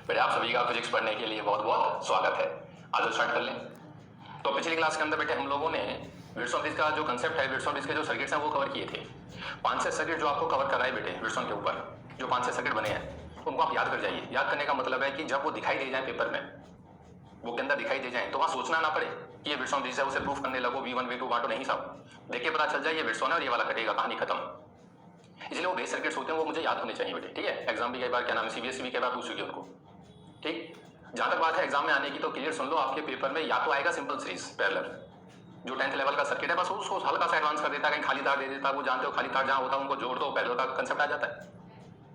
बेटे आप सभी का फिजिक्स पढ़ने के लिए बहुत बहुत स्वागत है। आज स्टार्ट कर लें। तो पिछली क्लास के अंदर बेटे हम लोगों ने विल्सन ब्रिज का जो कंसेप्ट है, विल्सन ब्रिज के जो सर्किट्स हैं वो कवर किए थे। 5-6 सर्किट जो आपको कवर कराए बेटे विल्सन के ऊपर, जो 5-6 सर्किट बने हैं उनको आप याद कर जाइए। याद करने का मतलब है कि जब वो दिखाई दे जाए पेपर में, वो के अंदर दिखाई दे जाए, तो वहां सोचना ना पड़े कि ये विल्सन ब्रिज है, उसे प्रूफ करने लगो V1 V2 बांटो, नहीं साहब। देख के पता चल जाए ये विल्सन है और ये वाला कटेगा, कहानी खत्म। इसलिए वो बेस सर्किट्स होते हैं वो मुझे याद होने चाहिए बेटे, ठीक है। एग्जाम भी कई बार क्या नाम है सीबीएसई भी कई बार पूछ चुकी है उनको, ठीक। जहां तक बात है एग्जाम में आने की, तो क्लियर सुन लो, आपके पेपर में या तो आएगा सिंपल सीरीज पैरेलल, जो 10th लेवल का सर्किट है, बस उसको हल्का सा एडवांस कर देता है, कहीं खाली तार दे देता है, वो जानते हो खाली तार जहां होता है उनको जोड़ दो, पैरेलल का कंसेप्ट आ जाता है,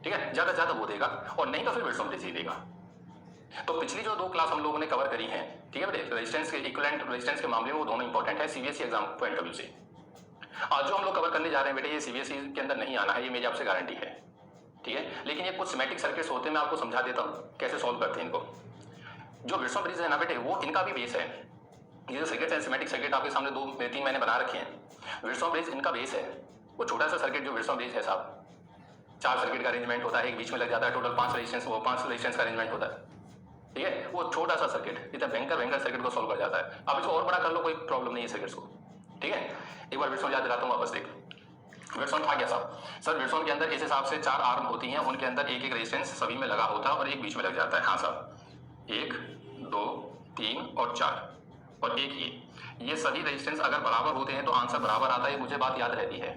ठीक है। ज्यादा ज्यादा वो देगा, और नहीं तो फिर विल्सन ब्रिज ही देगा। तो पिछली जो 2 क्लास हम लोगों ने कवर करी है, ठीक है बेटे, रेजिस्टेंस के इक्विवेलेंट रेजिस्टेंस के मामले में वो दोनों इंपॉर्टेंट है CBSE exam point of view से। आज जो हम लोग कवर करने जा रहे हैं बेटे, ये सीबीएसई के अंदर नहीं आना है, ये मेरी आपसे गारंटी है, ठीक है। लेकिन ये कुछ सिमेट्रिक सर्किट्स होते हैं, मैं आपको समझा देता हूँ कैसे सॉल्व करते हैं इनको। जो विल्सन ब्रिज है ना बेटे, वो इनका भी बेस है। ये जो सर्किट है सिमेट्रिक सर्किट आपके सामने 2-3 मैंने बना रखे हैं, विल्सन ब्रिज इनका बेस है। वो छोटा सा सर्किट जो विल्सन ब्रिज है साहब, 4 सर्किट का अरेंजमेंट होता है, एक बीच में लग जाता है, टोटल 5 रेजिस्टेंस, वो 5 रेजिस्टेंस का अरेंजमेंट होता है, ठीक है। वो छोटा सा सर्किट इतना भयंकर सर्किट को सॉल्व कर जाता है। आप इसको और बड़ा कर लो, कोई प्रॉब्लम नहीं है सर्किट्स को, ठीक है। एक बार विल्सन याद दिलाता हूँ वापस, देख विल्सन था क्या साहब। सर विल्सन के अंदर इस हिसाब से 4 आर्म होती हैं, उनके अंदर एक एक रेजिस्टेंस सभी में लगा होता है और एक बीच में लग जाता है। हाँ साहब, 1 2 3 और 4 और एक ये सभी रेजिस्टेंस अगर बराबर होते हैं तो आंसर बराबर आता है, मुझे बात याद रहती है।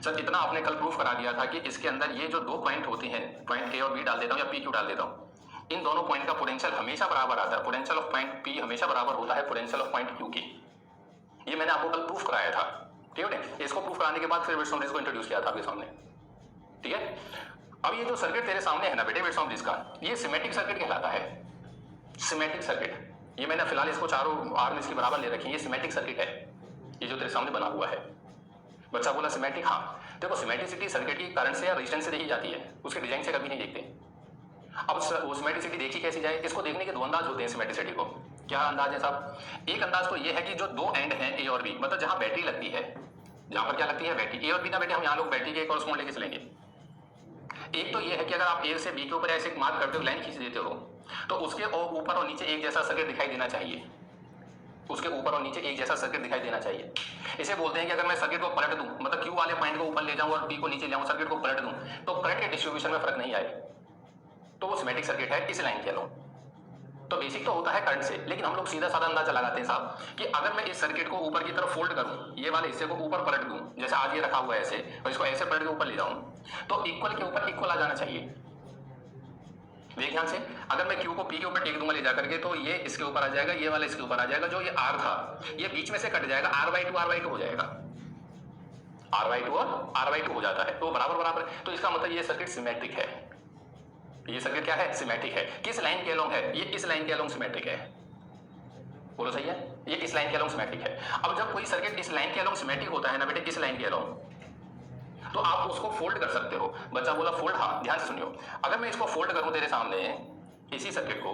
सर इतना आपने कल प्रूफ करा दिया था कि इसके अंदर ये जो 2 पॉइंट होते हैं, पॉइंट ए और बी डाल देता हूँ या पी क्यू डाल देता हूँ, इन दोनों पॉइंट का पोटेंशियल हमेशा बराबर आता है। पोटेंशियल ऑफ पॉइंट पी हमेशा बराबर होता है पोटेंशियल ऑफ पॉइंट क्यू की। ये मैंने आपको कल प्रूफ कराया था, ठीक है। इसको प्रूफ कराने के बाद फिर विल्सन ब्रिज को इंट्रोड्यूस किया था आपके सामने, ठीक है। अब ये जो सर्किट तेरे सामने है ना बेटे विल्सन ब्रिज का, ये सिमेट्रिक सर्किट कहलाता है। सिमेट्रिक सर्किट, ये मैंने फिलहाल इसको चारों आर्म इसके बराबर ले रखी है, ये सिमेट्रिक सर्किट है, ये जो तेरे सामने बना हुआ है। बच्चा बोला सिमेट्रिक, हाँ देखो सिमेट्रिसिटी सर्किट की करंट से या रेजिस्टेंस से देखी जाती है, उसके डिजाइन से कभी नहीं देखते। अब वो सिमेट्रिसिटी देखी कैसी जाए, इसको देखने के 2 अंदाज होते हैं सिमेट्रिसिटी को। क्या अंदाज है साहब? एक अंदाज तो ये है कि जो 2 एंड हैं ए और बी, मतलब जहां बैटरी लगती है, जहां पर क्या लगती है बैटरी, ए और बी ना बेटे हम यहाँ लोग बैटरी के कॉरस्पॉन्ड लेके चलेंगे। एक तो ये है कि अगर आप ए से बी के ऊपर ऐसे मार्क करते हो, लाइन खींच देते हो, तो उसके ऊपर और नीचे एक जैसा सर्किट दिखाई देना चाहिए, उसके ऊपर और नीचे एक जैसा सर्किट दिखाई देना चाहिए। इसे बोलते हैं कि अगर मैं सर्किट को पलट दूं, मतलब क्यू वाले पॉइंट को ऊपर ले जाऊं और पी को नीचे ले आऊं, सर्किट को पलट दूं, तो करंट के डिस्ट्रीब्यूशन में फर्क नहीं आए, तो वो सिमेट्रिक सर्किट है इस लाइन के अलों। तो बेसिक तो होता है करंट से, लेकिन हम लोग सीधा साधा अंदाजा लगाते हैं साहब कि अगर मैं इस सर्किट को ऊपर की तरफ फोल्ड करूं, ये वाले हिस्से को ऊपर पलट दूं, जैसे आज ये रखा हुआ है ऐसे, और इसको ऐसे पलट के ऊपर ले जाऊं, तो इक्वल के ऊपर इक्वल आ जाना चाहिए। देख ध्यान से, अगर मैं क्यू को पी के ऊपर टेक दूंगा ले जाकर के, तो ये इसके ऊपर आ जाएगा, ये वाला इसके ऊपर आ जाएगा, जो ये आर था ये बीच में से कट जाएगा, r/2 हो जाएगा, r/2 और r/2 हो जाता है, तो बराबर बराबर। तो इसका मतलब ये सर्किट सिमेट्रिक है। ये सर्किट क्या है? सिमेट्रिक है। किस लाइन के अलोंग है? ये इस लाइन के अलोंग सिमेट्रिक है। बोलो सही है, ये इस लाइन के अलोंग सिमेट्रिक है। अब जब कोई सर्किट इस लाइन के अलोंग सिमेट्रिक होता है ना बेटे, इस लाइन के अलोंग, तो आप उसको फोल्ड कर सकते हो। बच्चा बोला फोल्ड, हाँ ध्यान से सुनियो, अगर मैं इसको फोल्ड करूं तेरे सामने इसी सर्किट को,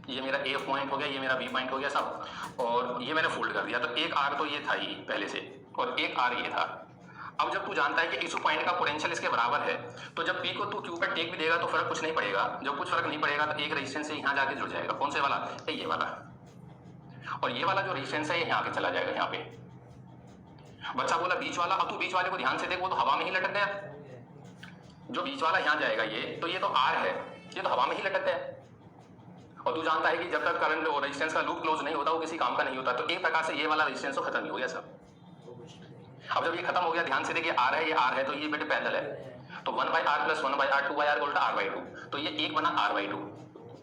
ये मेरा ए पॉइंट हो गया, ये मेरा बी पॉइंट हो गया सब, और ये मैंने फोल्ड कर दिया, तो एक आर तो ये था ही पहले से और एक आर ये था। अब जब तू जानता है कि इस पॉइंट का पोटेंशियल इसके बराबर है, तो जब पी को तू क्यू पर टेक भी देगा तो फर्क कुछ नहीं पड़ेगा। जब कुछ फर्क नहीं पड़ेगा तो एक रेजिस्टेंस से यहां जाके जुड़ जाएगा। कौन से वाला? ये वाला। और ये वाला जो रेजिस्टेंस है ये यहां के चला जाएगा यहाँ पे। बच्चा बोला बीच वाला, अब तू बीच वाले को ध्यान से देख, वो तो हवा में ही लटक गया। जो बीच वाला यहां जाएगा ये तो आर है, ये तो हवा में ही लटक गया। और तू जानता है कि जब तक करंट और रेजिस्टेंस का लूप क्लोज नहीं होता वो किसी काम का नहीं होता। तो एक प्रकार से ये वाला रेजिस्टेंस तो खत्म ही हो गया सब। अब जब ये खत्म हो गया, ध्यान से देखिए, आर है, ये आर है, तो ये बेटे पैरेलल है, तो 1/r + 1/r 2/r उल्टा r/2, तो ये एक बना r/2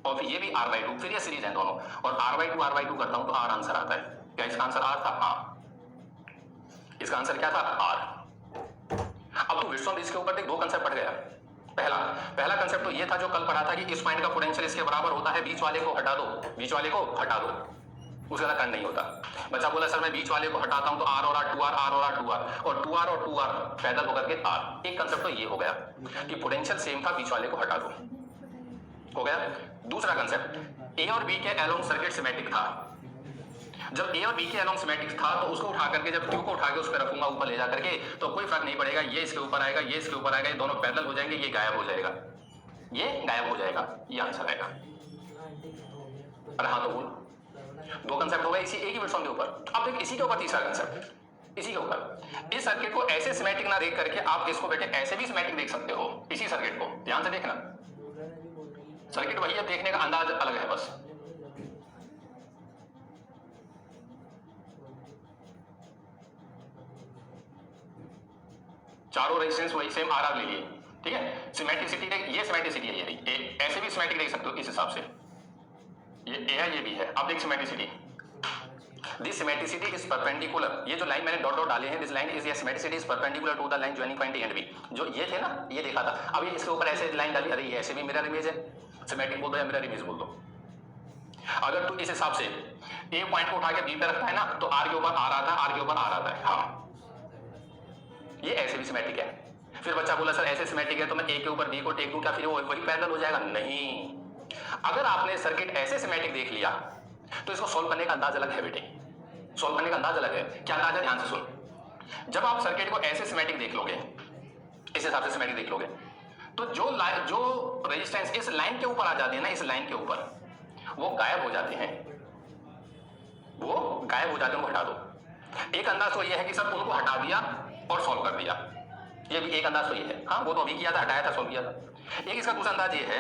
और फिर ये भी r/2, फिर ये सीरीज है दोनों, और r/2 करता हूं तो r आंसर आता है। क्या इसका आंसर r था? हाँ, इसका आंसर क्या था? r। अब तू विल्सन ब्रिज के ऊपर देख, 2 कंसेप्ट पढ़ गया। पहला कंसेप्ट तो ये था जो कल पढ़ा था कि इस पॉइंट का पोटेंशियल इसके बराबर होता है, बीच वाले को हटा दो, बीच वाले को हटा दो, उसका करंट नहीं होता। बच्चा बोला सर मैं बीच वाले को हटाता हूं तो r और r 2r, r और r 2r, और 2r और 2r पैदल होकर के r। एक कंसेप्ट तो ये हो गया कि पोटेंशियल सेम था, बीच वाले को हटा दो, हो गया। दूसरा कंसेप्ट, ए और बी के अलोंग सर्किट सिमेट्रिक था। जब ए और बी के अलोंग सिमेट्रिक था तो उसको उठा करके, जब क्यू को उठा के उस पर रखूंगा ऊपर ले जाकर के, तो कोई फर्क नहीं पड़ेगा, ये इसके ऊपर आएगा, ये इसके ऊपर आएगा, ये दोनों पैरेलल हो जाएंगे, ये गायब हो जाएगा। ये गायब हो जाएगा, ये आंसर आएगा। अरे हाँ तो बोल, दो कंसेप्ट हो गए इसी एक ही वेवफॉर्म के ऊपर। अब देख इसी के ऊपर तीसरा कंसेप्ट, इसी के ऊपर। इस सर्किट को ऐसे सिमेट्रिक ना देख करके आप इसको बेटे ऐसे भी सिमेट्रिक देख सकते हो। इसी सर्किट को ध्यान से देखना, सर्किट वही है, देखने का अंदाज अलग है बस। चारों रेजिस्टेंस वही सेम आरआर ले लिए, ठीक है। सिमेट्रिसिटी ये सिमेट्रिसिटी है, ये ऐसे भी सिमेट्रिक देख सकते हो इस हिसाब से, ये ए है ये भी है। अब देख symmetricity, this symmetricity is perpendicular, ये जो लाइन मैंने डॉट डॉट डाले हैं, दिस लाइन इज ये symmetricity is perpendicular to the line joining point A and B. जो ये थे ना, ये देखा था, अब ये इसके ऊपर ऐसे लाइन डाली, अरे ये ऐसे भी मिरर इमेज है, सिमेट्रिक बोल दो या मिरर इमेज बोल दो। अगर तू इस हिसाब से ए पॉइंट को उठा के बी पे रखता है ना, तो आर के ऊपर आर आता है, आर के ऊपर आर आता है, हाँ ये ऐसे भी सिमेट्रिक है। फिर बच्चा बोला सर ऐसे सिमेट्रिक है तो मैं ए के ऊपर बी को टेक दूं क्या, फिर वो वही पैरेलल हो जाएगा? नहीं, अगर आपने सर्किट ऐसे सिमेट्रिक देख लिया तो इसको सोल्व करने का अंदाज अलग है बेटे, सोल्व करने का अंदाज अलग है। क्या अंदाज है, ध्यान से सुन। जब आप सर्किट को ऐसे सिमेट्रिक देख लोगे, इस हिसाब से सिमेट्रिक देख लोगे, तो जो रेजिस्टेंस इस लाइन के ऊपर आ जाते हैं ना, इस लाइन के ऊपर, वो गायब हो जाते हैं, वो गायब हो जाते हैं, उनको हटा दो। एक अंदाज तो ये है कि सब उनको हटा दिया और सॉल्व कर दिया, ये भी एक अंदाज तो ये है, हाँ वो तो अभी किया था, हटाया था, सॉल्व किया था। एक इसका दूसरा अंदाज ये है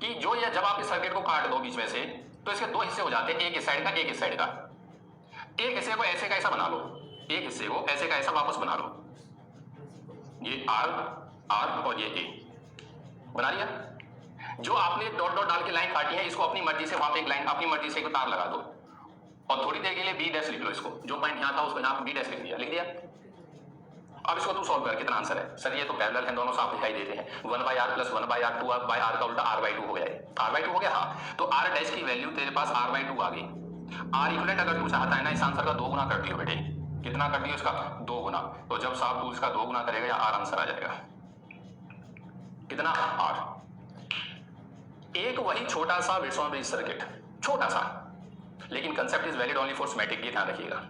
कि जो ये जब आप इस सर्किट को काट दो बीच में से, तो इसके दो हिस्से हो जाते हैं, एक इस साइड का एक इस साइड का। एक हिस्से को ऐसे का ऐसा बना लो, एक हिस्से को ऐसे का ऐसा वापस बना लो, ये आर आर और ये ए बना लिया। जो आपने डॉट डॉट डाल के लाइन काटी है, इसको अपनी मर्जी से वहां पे एक लाइन, अपनी मर्जी से एक तार लगा दो और थोड़ी देर के लिए बी डैश लिख लो। इसको जो पॉइंट यहां था उसको यहां बी डैश लिख दिया, लिख दिया। अब इसको तू सॉल्व कर, कितना आंसर है? सर ये तो पैरेलल है, दोनों साफ दिखाई देते हैं। 1/r प्लस 1/r 2/r का उल्टा r/2 हो गया है, r/2 हो गया, हाँ। तो r डैश की वैल्यू तेरे पास r/2 आ गई। r इक्विवेलेंट अगर तू चाहता है ना, इस आंसर का 2 गुना कर दियो बेटे। कितना कर दियो इसका? 2 गुना। तो जब साहब तू इसका 2 गुना करेगा, या r आंसर आ जाएगा कितना? r। एक वही छोटा सा विट्सॉन ब्रिज सर्किट, छोटा सा, लेकिन concept is valid only for symmetric, ये ध्यान रखिएगा।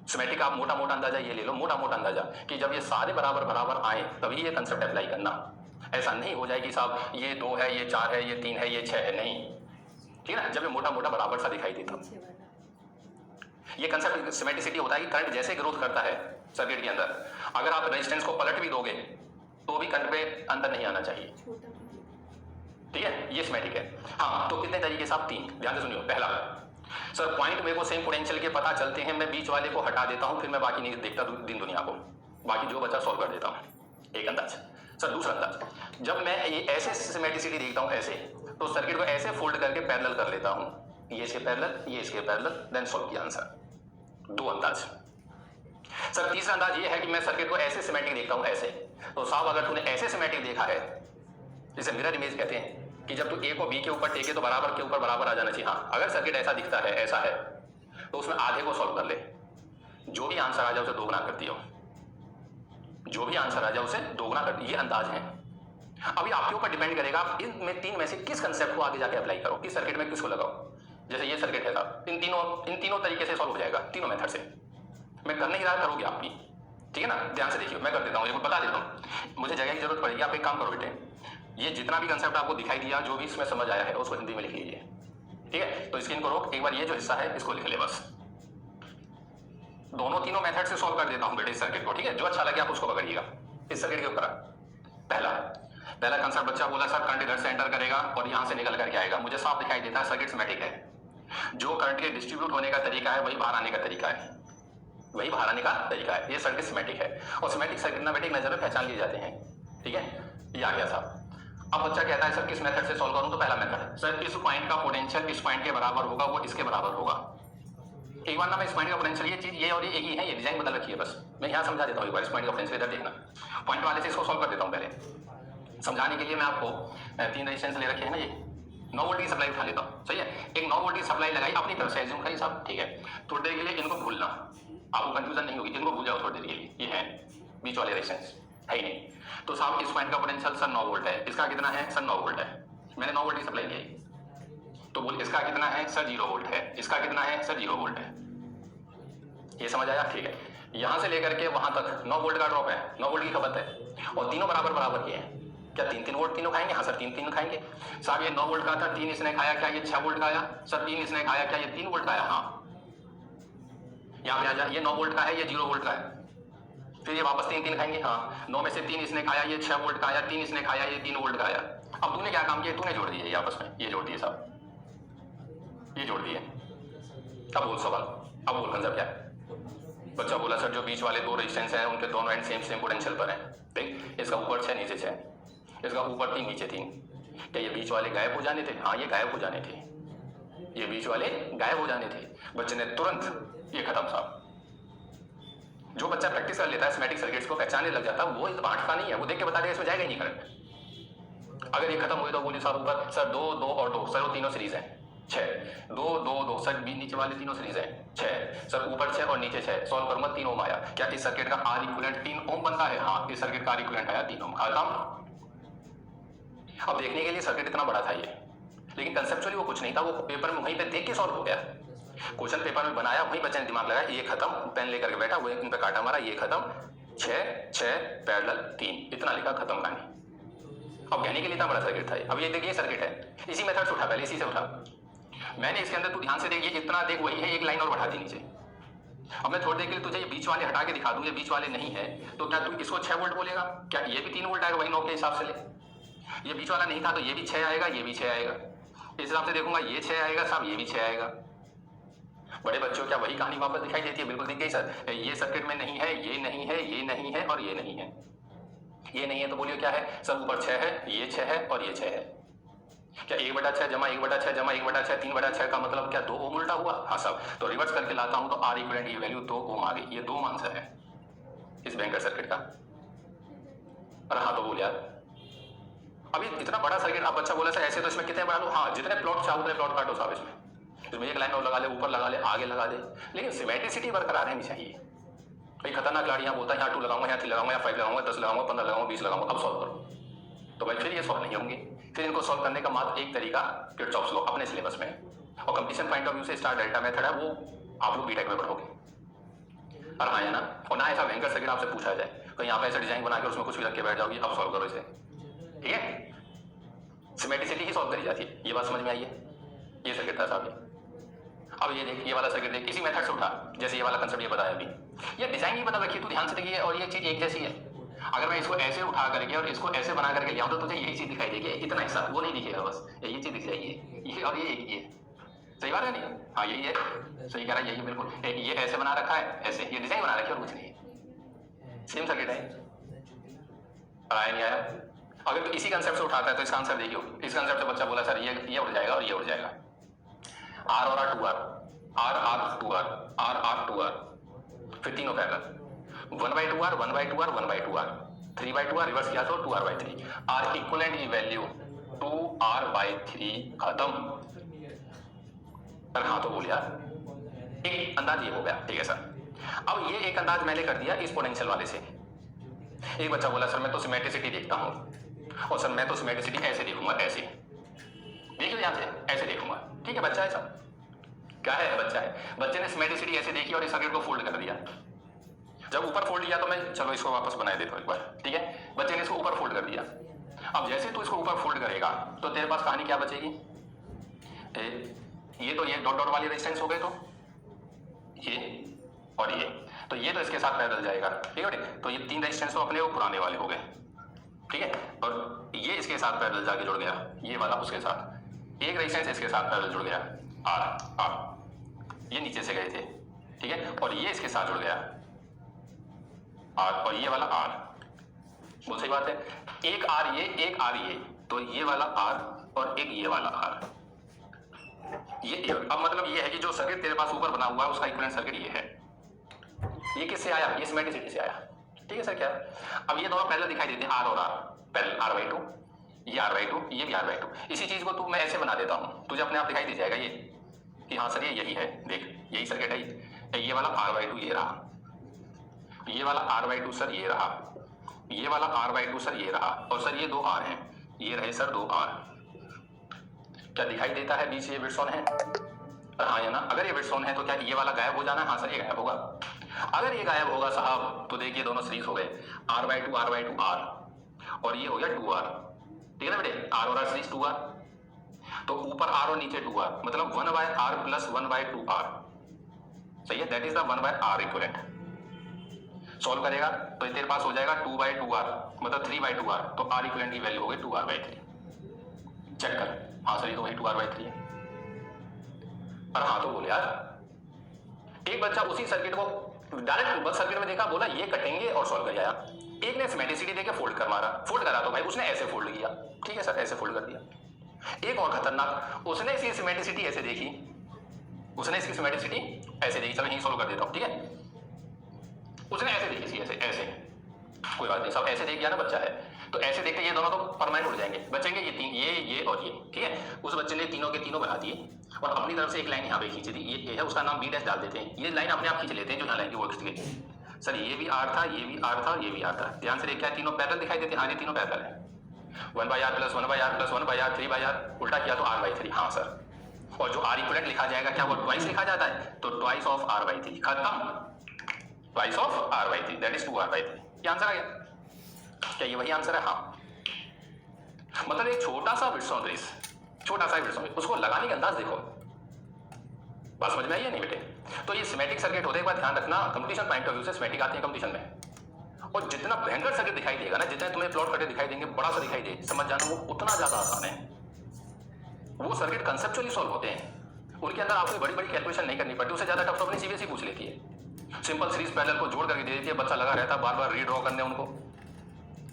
सिमेट्रिक आप मोटा मोटा अंदाजा ये ले लो, मोटा मोटा अंदाजा कि जब ये सारे बराबर बराबर आए तभी ये कंसेप्ट अप्लाई करना। ऐसा नहीं हो जाए कि साहब ये 2 है, ये 4 है, ये 3 है, ये 6 है, नहीं, ठीक है ना। जब ये मोटा मोटा बराबर सा दिखाई देता, ये कंसेप्ट सिमेट्रिसिटी होता है कि करंट जैसे ग्रोथ करता है सर्किट के अंदर, अगर आप रेजिस्टेंस को पलट भी दोगे तो भी करंट पे अंदर नहीं आना चाहिए, ठीक है, ये सिमेट्रिक है। हाँ तो कितने तरीके से? आप 3, ध्यान से सुनियो। पहला, सर पॉइंट मेरे को सेम पोटेंशियल के पता चलते हैं, मैं बीच वाले को हटा देता हूं, फिर मैं बाकी नहीं देखता दिन दुनिया को, बाकी जो बचा सॉल्व कर देता हूं, एक अंदाज। सर दूसरा अंदाज, जब मैं ये ऐसे सिमेट्रिसिटी देखता हूं ऐसे, तो सर्किट को ऐसे फोल्ड करके पैरेलल कर लेता हूं, ये इसके पैरेलल, ये इसके पैरेलल, देन सॉल्व किया आंसर। 2 अंदाज। सर तीसरा अंदाज ये है कि मैं सर्किट को ऐसे सिमेट्रिक देखता हूं ऐसे, तो साहब अगर तूने ऐसे सिमेट्रिक देखा है, जिसे मिरर इमेज कहते हैं, कि जब तू ए को बी के ऊपर टेके तो बराबर के ऊपर बराबर आ जाना चाहिए। हाँ अगर सर्किट ऐसा दिखता है, ऐसा है, तो उसमें आधे को सॉल्व कर ले, जो भी आंसर आ जाए उसे 2 गुना कर दियो, जो भी आंसर आ जाए उसे 2 गुना कर, ये अंदाज है। अभी आपके ऊपर डिपेंड करेगा आप इनमें 3 में से किस कंसेप्ट को आगे जाके अप्लाई करो, किस सर्किट में किसको लगाओ। जैसे ये सर्किट है साहब, इन तीनों तरीके से सॉल्व हो जाएगा, तीनों मेथड से। मैं कर नहीं रहा, करोगे आप भी, ठीक है ना। ध्यान से देखिए, मैं कर देता हूँ, ये बता देता हूँ, मुझे जगह की जरूरत पड़ेगी। आप एक काम करो बेटे, ये जितना भी कंसेप्ट आपको दिखाई दिया, जो भी इसमें समझ आया है, उसको हिंदी में लिख लीजिए, ठीक है। तो स्क्रीन को रोक, एक बार ये जो हिस्सा है इसको लिख ले बस। तीनों मेथड से सॉल्व कर देता हूं बेटे इस सर्किट को, ठीक है। जो अच्छा लगे आप उसको पकड़िएगा। इस सर्किट के ऊपर पहला कंसेप्ट बच्चा बोला सर करंट इधर से एंटर करेगा और यहां से निकल करके आएगा, मुझे साफ दिखाई देता है सर्किट सिमेट्रिक है। जो करंट के डिस्ट्रीब्यूट होने का तरीका है वही बाहर आने का तरीका है, वही बाहर आने का तरीका है। ये सर्किट सिमेट्रिक है, और सिमेट्रिक सर्किट ना बेटे एक नजर में पहचान लिए जाते हैं, ठीक है। ये आ गया साहब। अब बच्चा कहता है सर किस मेथड से सॉल्व करूं, तो पहला मेथड, सर इस पॉइंट का पोटेंशियल इस पॉइंट के बराबर होगा, वो इसके बराबर होगा। एक बार ना मैं इस पॉइंट का पोटेंशियल, ये चीज ये और ये एक ही है, ये डिजाइन बदल रखी है बस, मैं यहां समझा देता हूं एक बार। इस पॉइंट का पोटेंशियल इधर देखना, पॉइंट वाले से इसको सॉल्व कर देता हूं। पहले समझाने के लिए मैं आपको 3 रेजिस्टेंस ले रखे हैं ना, ये 9 वोल्ट की सप्लाई उठा लेता हूं, सही है। एक 9 वोल्ट की सप्लाई लगाई अपनी तरफ से, एज्यूम करिए साहब, ठीक है। थोड़ी देर के लिए इनको भूलना, आपको कंफ्यूजन नहीं होगी, इनको भूल जाओ थोड़ी देर के लिए। ये है बीच वाले रेजिस्टेंस, है ही नहीं। तो साहब इस पॉइंट का पोटेंशियल सर 9 वोल्ट है, इसका कितना है सर 9 वोल्ट है, मैंने 9 वोल्ट की सप्लाई दी, तो बोल इसका कितना है सर 0 वोल्ट है, इसका कितना है सर 0 वोल्ट है। ये समझ आया, ठीक है। यहां से लेकर के वहां तक 9 वोल्ट का ड्रॉप है, 9 वोल्ट की खपत है, और तीनों बराबर बराबर के हैं, क्या 3-3 वोल्ट तीनों खाएंगे? हाँ सर 3-3 खाएंगे। साहब ये 9 वोल्ट का था, 3 इसने खाया, क्या ये 6 वोल्ट का आया? सर 3 इसने खाया, क्या ये 3 वोल्ट का आया? हाँ। यहाँ पे आ जा, ये 9 वोल्ट का है, ये 0 वोल्ट का है, फिर ये वापस 3-3 खाएंगे। हाँ 9 में से 3 इसने खाया, ये 6 वोल्ट का आया, 3 इसने खाया, ये 3 वोल्ट का आया। अब तूने क्या काम किया? तूने जोड़ दिए ये आपस में, ये जोड़ दिए साहब, ये जोड़ दिए। अब बोल सवाल, अब बोल कंसेप्ट क्या है? बच्चा बोला सर जो बीच वाले दो रेजिस्टेंस हैं उनके दोनों एंड सेम पोटेंशियल पर हैं। देख इसका ऊपर 6 नीचे 6, इसका ऊपर 3 नीचे 3, क्या ये बीच वाले गायब हो जाने थे? हाँ ये गायब हो जाने थे, ये बीच वाले गायब हो जाने थे। बच्चे ने तुरंत ये खत्म साहब। जो बच्चा प्रैक्टिस कर लेता है स्कीमेटिक सर्किट्स को पहचानने लग जाता है, वो बांटता नहीं है, वो देख के बता देगा इसमें जाएगा ही नहीं करंट। अगर ये खत्म हुए तो बोलिए साहब ऊपर सर 2 2 और 2, सर वो तीनों सीरीज हैं 6, 2 2 2, सर नीचे वाले तीनों सीरीज हैं 6, सर ऊपर 6 और नीचे 6, सॉल्व करूंगा 3 ओम आया। क्या इस सर्किट का आर इक्विवेलेंट 3 ओम बनता है? हाँ इस सर्किट का आर इक्विवेलेंट आया 3 ओम। खत्म। अब देखने के लिए सर्किट इतना बड़ा था ये, लेकिन कंसेप्चुअली वो कुछ नहीं था, वो पेपर में वहीं पे देख के सॉल्व हो गया। क्वेश्चन पेपर में बनाया, वहीं बच्चे ने दिमाग लगाया, ये खत्म, पेन लेकर के बैठा, वो इन पे काटा मारा, ये खत्म, 6 6 पैरेलल 3, इतना लिखा, खत्म कहानी। अब कहने के लिए इतना बड़ा सर्किट था। अब ये देखिए सर्किट है, इसी मेथड से उठा, पहले इसी से उठा मैंने। इसके अंदर तू ध्यान से देखिए, इतना देख, वही है, एक लाइन और बढ़ा दी नीचे। अब मैं थोड़ी देर के लिए तुझे ये बीच वाले हटा के दिखा दूं, ये बीच वाले नहीं है, तो क्या तू इसको 6 वोल्ट बोलेगा? क्या ये भी 3 वोल्ट आएगा? वही 9 के हिसाब से ले। ये बीच वाला नहीं था तो ये भी 6 आएगा, ये भी 6 आएगा, इस हिसाब से देखूंगा, ये 6 आएगा साहब, ये भी 6 आएगा। बड़े बच्चों क्या वही कहानी वापस दिखाई देती है? बिल्कुल दिख गई सर, ये सर्किट में नहीं है, ये नहीं है, ये नहीं है और ये नहीं है। ये नहीं है तो बोलिए क्या है? सर ऊपर 6 है, ये 6 है और ये 6 है। क्या 1/6 जमा 1/6 जमा 1/6 3/6 का मतलब क्या 2 ओम उल्टा हुआ? हाँ साहब, तो रिवर्स करके लाता हूं तो आर इक्विवेलेंट की वैल्यू 2 ओम आ गई। ये 2 आंसर है इस बैंकर सर्किट का। अरे हाँ तो बोल यार, अभी इतना बड़ा सर्किट। अब बच्चा बोला सर ऐसे तो इसमें कितने बना लो? हाँ जितने प्लॉट चाहो उतने प्लॉट काटो साहब, इसमें एक लाइन और लगा ले, ऊपर लगा ले, आगे लगा दे, लेकिन सिमेट्रिसिटी बरकरार रहनी चाहिए। भाई खतरनाक लाड़ी यहाँ बोलता है, यहाँ 2 लगाऊंगा, यहाँ 3 लगाऊंगा, यहाँ 5 लगाऊंगा, 10 लगाऊंगा, 15 लगाऊंगा, 20 लगाऊंगा, अब सॉल्व करो। तो भाई फिर ये सॉल्व नहीं होंगे। फिर इनको सॉल्व करने का मात्र एक तरीका किरचॉफ्स लॉ अपने सिलेबस में, और कंपटीशन पॉइंट ऑफ व्यू से स्टार डेल्टा मेथड है, वो आप लोग बीटेक में पढ़ोगे। और हाँ या ना, और ना ऐसा बैंकर सर्किट आपसे पूछा जाए तो यहाँ पे ऐसा डिजाइन बना के उसमें कुछ भी रख के बैठ जाओगी, अब सॉल्व करो इसे, ठीक है? सिमेट्रिसिटी ही सॉल्व करी जाती है, ये बात समझ में आई है? ये सर्किट था साहब। अब ये देख, ये वाला सर्किट देख, इसी मेथड से उठा, जैसे ये वाला कंसेप्ट ये बताया अभी, ये डिजाइन ही बता रखिए, तू ध्यान से देखिए, और ये चीज एक जैसी है। अगर मैं इसको ऐसे उठा करके और इसको ऐसे बना करके ले आऊं तो तुझे यही चीज दिखाई देगी, इतना हिस्सा वो नहीं दिखेगा, बस यही चीज दिख जाएगी, ये और ये सही बात है नहीं? हाँ यही है, सही कह रहा है, यही बिल्कुल। ये ऐसे बना रखा है, ऐसे ये डिजाइन बना रखी है और कुछ नहीं है, सेम सर्किट है। आया नहीं आया? अगर तो इसी कंसेप्ट से उठाता है तो इसका आंसर देखियो। इस कंसेप्ट से बच्चा बोला सर ये उड़ जाएगा और ये उड़ जाएगा, आर और R 2R, R R 2R, R R 2R, फिर तीनों parallel, 1/2R 1/2R 1/2R, 3/2R reverse किया तो 2R/3, आर इक्विवेलेंट की वैल्यू 2R/3, खत्म। पर हाँ तो बोल यार, एक अंदाज ये हो गया, ठीक है सर। अब ये एक अंदाज मैंने कर दिया इस पोटेंशियल वाले से। एक बच्चा बोला सर मैं तो सिमेट्रिसिटी देखता हूं, और सर मैं तो सिमेट्रिसिटी ऐसे देखूंगा, ऐसे देखिए ध्यान से, ऐसे देखूंगा, ठीक है? बच्चा है सब, क्या है? बच्चा है। बच्चे ने सिमेट्रिसिटी ऐसे देखी और इस सर्किट को फोल्ड कर दिया। जब ऊपर फोल्ड किया तो मैं, चलो इसको वापस बना देता हूं एक बार, ठीक है? बच्चे ने इसको ऊपर फोल्ड कर दिया। अब जैसे तू इसको ऊपर फोल्ड करेगा तो तेरे पास कहानी क्या बचेगी? ये तो ये डॉट डॉट वाली रेजिस्टेंस हो गए, तो ये और ये, तो ये तो इसके साथ पैरेलल जाएगा, ठीक है? तो ये 3 रेजिस्टेंस तो अपने वो पुराने वाले हो गए, ठीक है? और ये इसके साथ पैरेलल जाके जुड़ गया, ये वाला उसके साथ, एक रेजिस्टेंस इसके साथ पैरेलल जुड़ गया, आर, ये नीचे से गए थे, ठीक है? और ये इसके साथ जुड़ गया आर, और ये वाला आर, बहुत सही बात है। एक आर ये, एक आर ये, तो ये वाला आर और एक ये वाला आर, ये अब मतलब ये है कि जो सर्किट तेरे पास ऊपर बना हुआ है उसका इक्विवेलेंट सर्किट ये है। ये किससे आया? ये सिमेट्रिसिटी से आया, ठीक है सर? क्या अब ये दोनों पैरेलल दिखाई देते हैं, आर और आर पैरेलल, R/2, ये R/2, ये भी R/2। इसी चीज को तू मैं ऐसे बना देता हूं, तुझे अपने आप दिखाई दे जाएगा ये कि हाँ सर ये यही है, देख यही सर्किट है। ये वाला R/2 ये रहा, ये वाला R/2 सर ये रहा, ये वाला R/2 सर ये रहा, और सर ये 2 R हैं, ये रहे सर 2 R। क्या दिखाई देता है बीच ये विड्सोन है? हाँ या ना? अगर ये विड्सोन है तो क्या ये वाला गायब हो जाना है? हाँ सर ये गायब होगा। अगर ये गायब होगा साहब तो देखिए दोनों सीरीज हो गए, R/2 R/2 R, और ये हो गया 2R। ठीक है ना बेटे, आर और आर सीरीज 2r, तो ऊपर आर और नीचे 2r, मतलब 1/r प्लस 1/2r, सही है, that is the 1/r equivalent. Solve करेगा तो तेरे पास हो जाएगा 2/2r, मतलब 3/2r, तो r इक्विवेलेंट की वैल्यू हो गई 2r/3। चेक कर, हाँ सर ये तो वही 2r/3 है। पर हाँ तो बोले यार, एक बच्चा उसी सर्किट को डायरेक्ट बस सर्किट में देखा, बोला ये कटेंगे और सॉल्व कर आया। एक ने सिमेट्रिसिटी देके फोल्ड कर मारा, फोल्ड करा तो भाई उसने ऐसे फोल्ड किया, ठीक है सर ऐसे फोल्ड कर दिया। एक और खतरनाक, उसने इसकी सिमेट्रिसिटी ऐसे देखी, उसने इसकी सिमेट्रिसिटी ऐसे देखी, चलो यहीं सॉल्व कर देता हूं, ठीक है। उसने ऐसे देखी थी, ऐसे ऐसे, कोई बात नहीं, सब ऐसे देख गया ना बच्चा है, तो ऐसे देखते ये दोनों तो परमानेंट उड़ जाएंगे, बचेंगे ये तीन, ये और ये, ठीक है। उस बच्चे ने तीनों के तीनों बना दिए और अपनी तरफ से एक लाइन यहाँ पे खींची थी, ये है, उसका नाम बी डैश डाल देते हैं, ये लाइन अपने आप खींच लेते हैं जो यहाँ लाइन की वो खींच गई। सर ये भी आर था, ये भी आर था, ये भी आर था, ध्यान से देखिए तीनों पैरेलल दिखाई देते हैं, हाँ ये तीनों पैरेलल है। 1/r plus 1/r plus 1/r 3/r, उल्टा किया तो r/3, हाँ सर। और जो r इक्विवेलेंट लिखा जाएगा क्या वो ट्वाइस लिखा जाता है, तो ट्वाइस ऑफ r/3, खत्म, twice of r/3, that is 2r/3। ये आंसर आ गया, क्या ये वही आंसर है? हाँ, मतलब एक छोटा सा विट्सॉन रेस, छोटा सा विट्सॉन, उसको लगाने का अंदाज देखो, बात समझ में आई है नहीं बेटे? तो ये सिमेट्रिक सर्किट होने के बाद ध्यान रखना, कंपटीशन पॉइंट ऑफ व्यू से सिमेट्रिक आते हैं कंपटीशन में, और जितना भयंकर सर्किट दिखाई देगा ना, जितने तुम्हें प्लॉट करके दिखाई देंगे, बड़ा सा दिखाई दे, समझ जाना वो उतना ज्यादा आसान है। वो सर्किट कंसेप्चुअली सॉल्व होते हैं, उनके अंदर आपको बड़ी बड़ी कैलकुलेशन नहीं करनी पड़ती, उससे ज्यादा टफ तो अपनी सीबीएसई पूछ लेती है, सिंपल सीरीज पैरेलल को जोड़ करके दे देती है, बच्चा लगा रहता है बार बार रीड्रॉ करने उनको,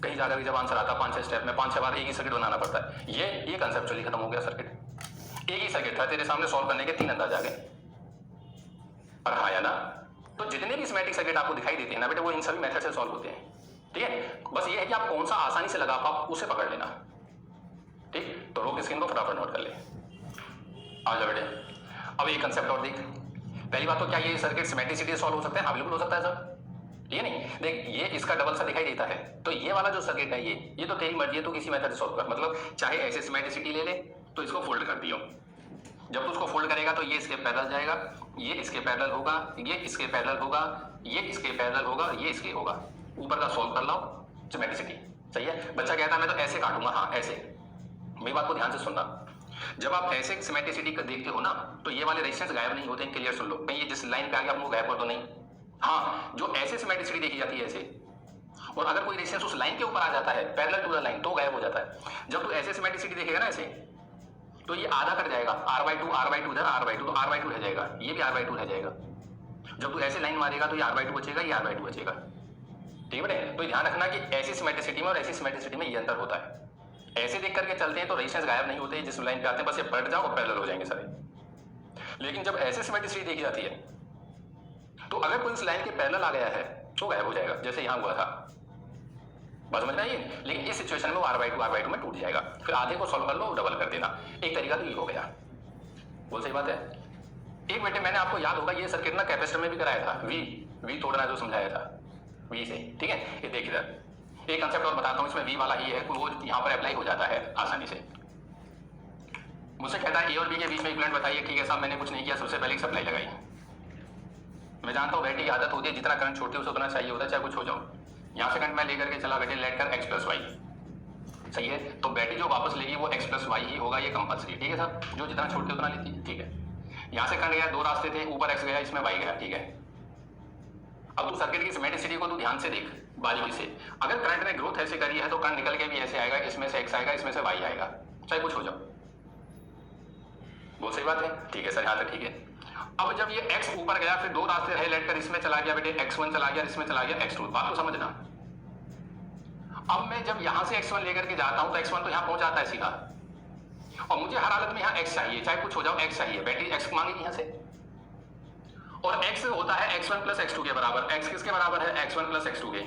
कहीं जाकर जब आंसर आता है 5-6 स्टेप में 5-6 बार एक ही सर्किट बनाना पड़ता है। ये कंसेप्चुअली खत्म हो गया सर्किट, एक ही सर्किट था, तेरे सामने सॉल्व करने के 3 अंदाज आ गए। और हाँ या ना, तो जितने भी सिमेट्रिक सर्किट आपको दिखाई देते हैं ना बेटे, वो इन सभी मेथड से सॉल्व होते हैं, ठीक है। बस ये है कि आप कौन सा आसानी से लगा पाओ उसे पकड़ लेना, ठीक। तो रोक स्क्रीन को फटाफट नोट कर ले, आ जा बेटे। अब ये कंसेप्ट और देख, पहली बात तो क्या ये सर्किट सिमेट्रिसिटी सॉल्व हो सकते हैं? हाँ बिल्कुल हो सकता है सर, ये नहीं देख, ये इसका डबल सा दिखाई देता है, तो ये वाला जो सर्किट है ये तो तेरी मर्जी है, तो किसी मेथड से सॉल्व कर, मतलब चाहे ऐसे सिमेट्रिसिटी ले ले, तो इसको फोल्ड कर दियो, जब तू उसको फोल्ड करेगा तो ये इसके पैरेलल जाएगा, ये इसके पैरेलल होगा, ये इसके पैरेलल होगा, ये इसके पैरेलल होगा, ये इसके होगा, ऊपर का सॉल्व कर लाओ सिमेट्रिसिटी, सही है। बच्चा कहता है मैं तो ऐसे काटूंगा, हाँ ऐसे, मेरी बात को ध्यान से सुनना, जब आप ऐसे सिमेट्रिसिटी को देखते हो ना, तो ये वाले रेजिस्टेंस गायब नहीं होते हैं, क्लियर सुन लो, कहीं ये जिस लाइन पे आ गया आप वो गायब कर दो नहीं, हाँ जो ऐसे सिमेट्रिसिटी देखी जाती है ऐसे, और अगर कोई रेजिस्टेंस उस लाइन के ऊपर आ जाता है पैरेलल टू द लाइन, तो गायब हो जाता है। जब तू ऐसे सिमेट्रिसिटी देखेगा ना ऐसे, तो ये आधा कट जाएगा, r/2 इधर r/2, तो r/2 रह जाएगा, ये भी r/2 रह जाएगा। जब तू ऐसे लाइन मारेगा तो ये r/2 बचेगा, ये r/2 बचेगा, ठीक है। तो ध्यान रखना कि ऐसी सिमेट्रिसिटी में और ऐसी सिमेट्रिसिटी में ये अंतर होता है। ऐसे देख करके चलते हैं तो रेजिस्टेंस गायब नहीं होते, जिस लाइन पे आते हैं बस ये पलट जाओ और पैरेलल हो जाएंगे सारे। लेकिन जब ऐसे सिमेट्रिसिटी देखी जाती है, तो अगर कोई उस लाइन के पैरेलल आ गया है तो गायब हो जाएगा, जैसे यहां हुआ था, बात समझ में आई। लेकिन इस सिचुएशन में वो r/2 में टूट जाएगा, फिर आधे को सॉल्व कर लो, डबल कर देना, एक तरीका तो ये हो गया, बोल सही बात है। एक बेटे मैंने आपको याद होगा ये सर्किट ना कैपेसिटर में भी कराया था, वी तोड़ना जो समझाया था वी से, ठीक है। ये देख इधर एक कंसेप्ट और बताता हूँ, इसमें वी वाला ही है, वो यहाँ पर अप्लाई हो जाता है आसानी से। मुझसे कहता है ए और बी के बीच में इक्विवेलेंट बताइए, ठीक है साहब मैंने कुछ नहीं किया, सबसे पहले सप्लाई लगाई। मैं जानता हूँ बेटे की आदत होती है, जितना करंट छोड़ती है उसे उतना चाहिए होता है, चाहे कुछ हो जाओ। यहाँ से करंट मैं लेकर के चला बेटे, लेट कर x + y, सही है। तो बैटरी जो वापस लेगी वो x + y ही होगा, ये कंपल्सरी, ठीक है सर, जो जितना छोड़ती उतना लेती है, ठीक है। यहाँ से करंट गया, 2 रास्ते थे, ऊपर x गया, इसमें y गया, ठीक है। अब तू सर्किट की सिमेट्रिसिटी को तू ध्यान से देख बारीकी से, अगर करंट ने ग्रोथ ऐसे करी है तो करंट निकल के भी ऐसे आएगा, इसमें से x आएगा, इसमें से y आएगा, चाहे कुछ हो जाओ, बहुत सही बात है, ठीक है सर, यहाँ तक ठीक है। अब जब ये x ऊपर गया, फिर 2 रास्ते रहे, लेट कर इसमें चला गया बेटे, x1 चला गया, इसमें चला गया x2, बात को समझना। अब मैं जब यहां से x1 लेकर के जाता हूं तो x1 तो यहां पहुंच जाता है सीधा, और मुझे हर हालत में यहां x चाहिए, चाहे कुछ हो जाओ x चाहिए, बैटरी x मांगेगी यहां से, और x होता है x1 + x2 के बराबर। x किसके बराबर है? x1 + x2 के,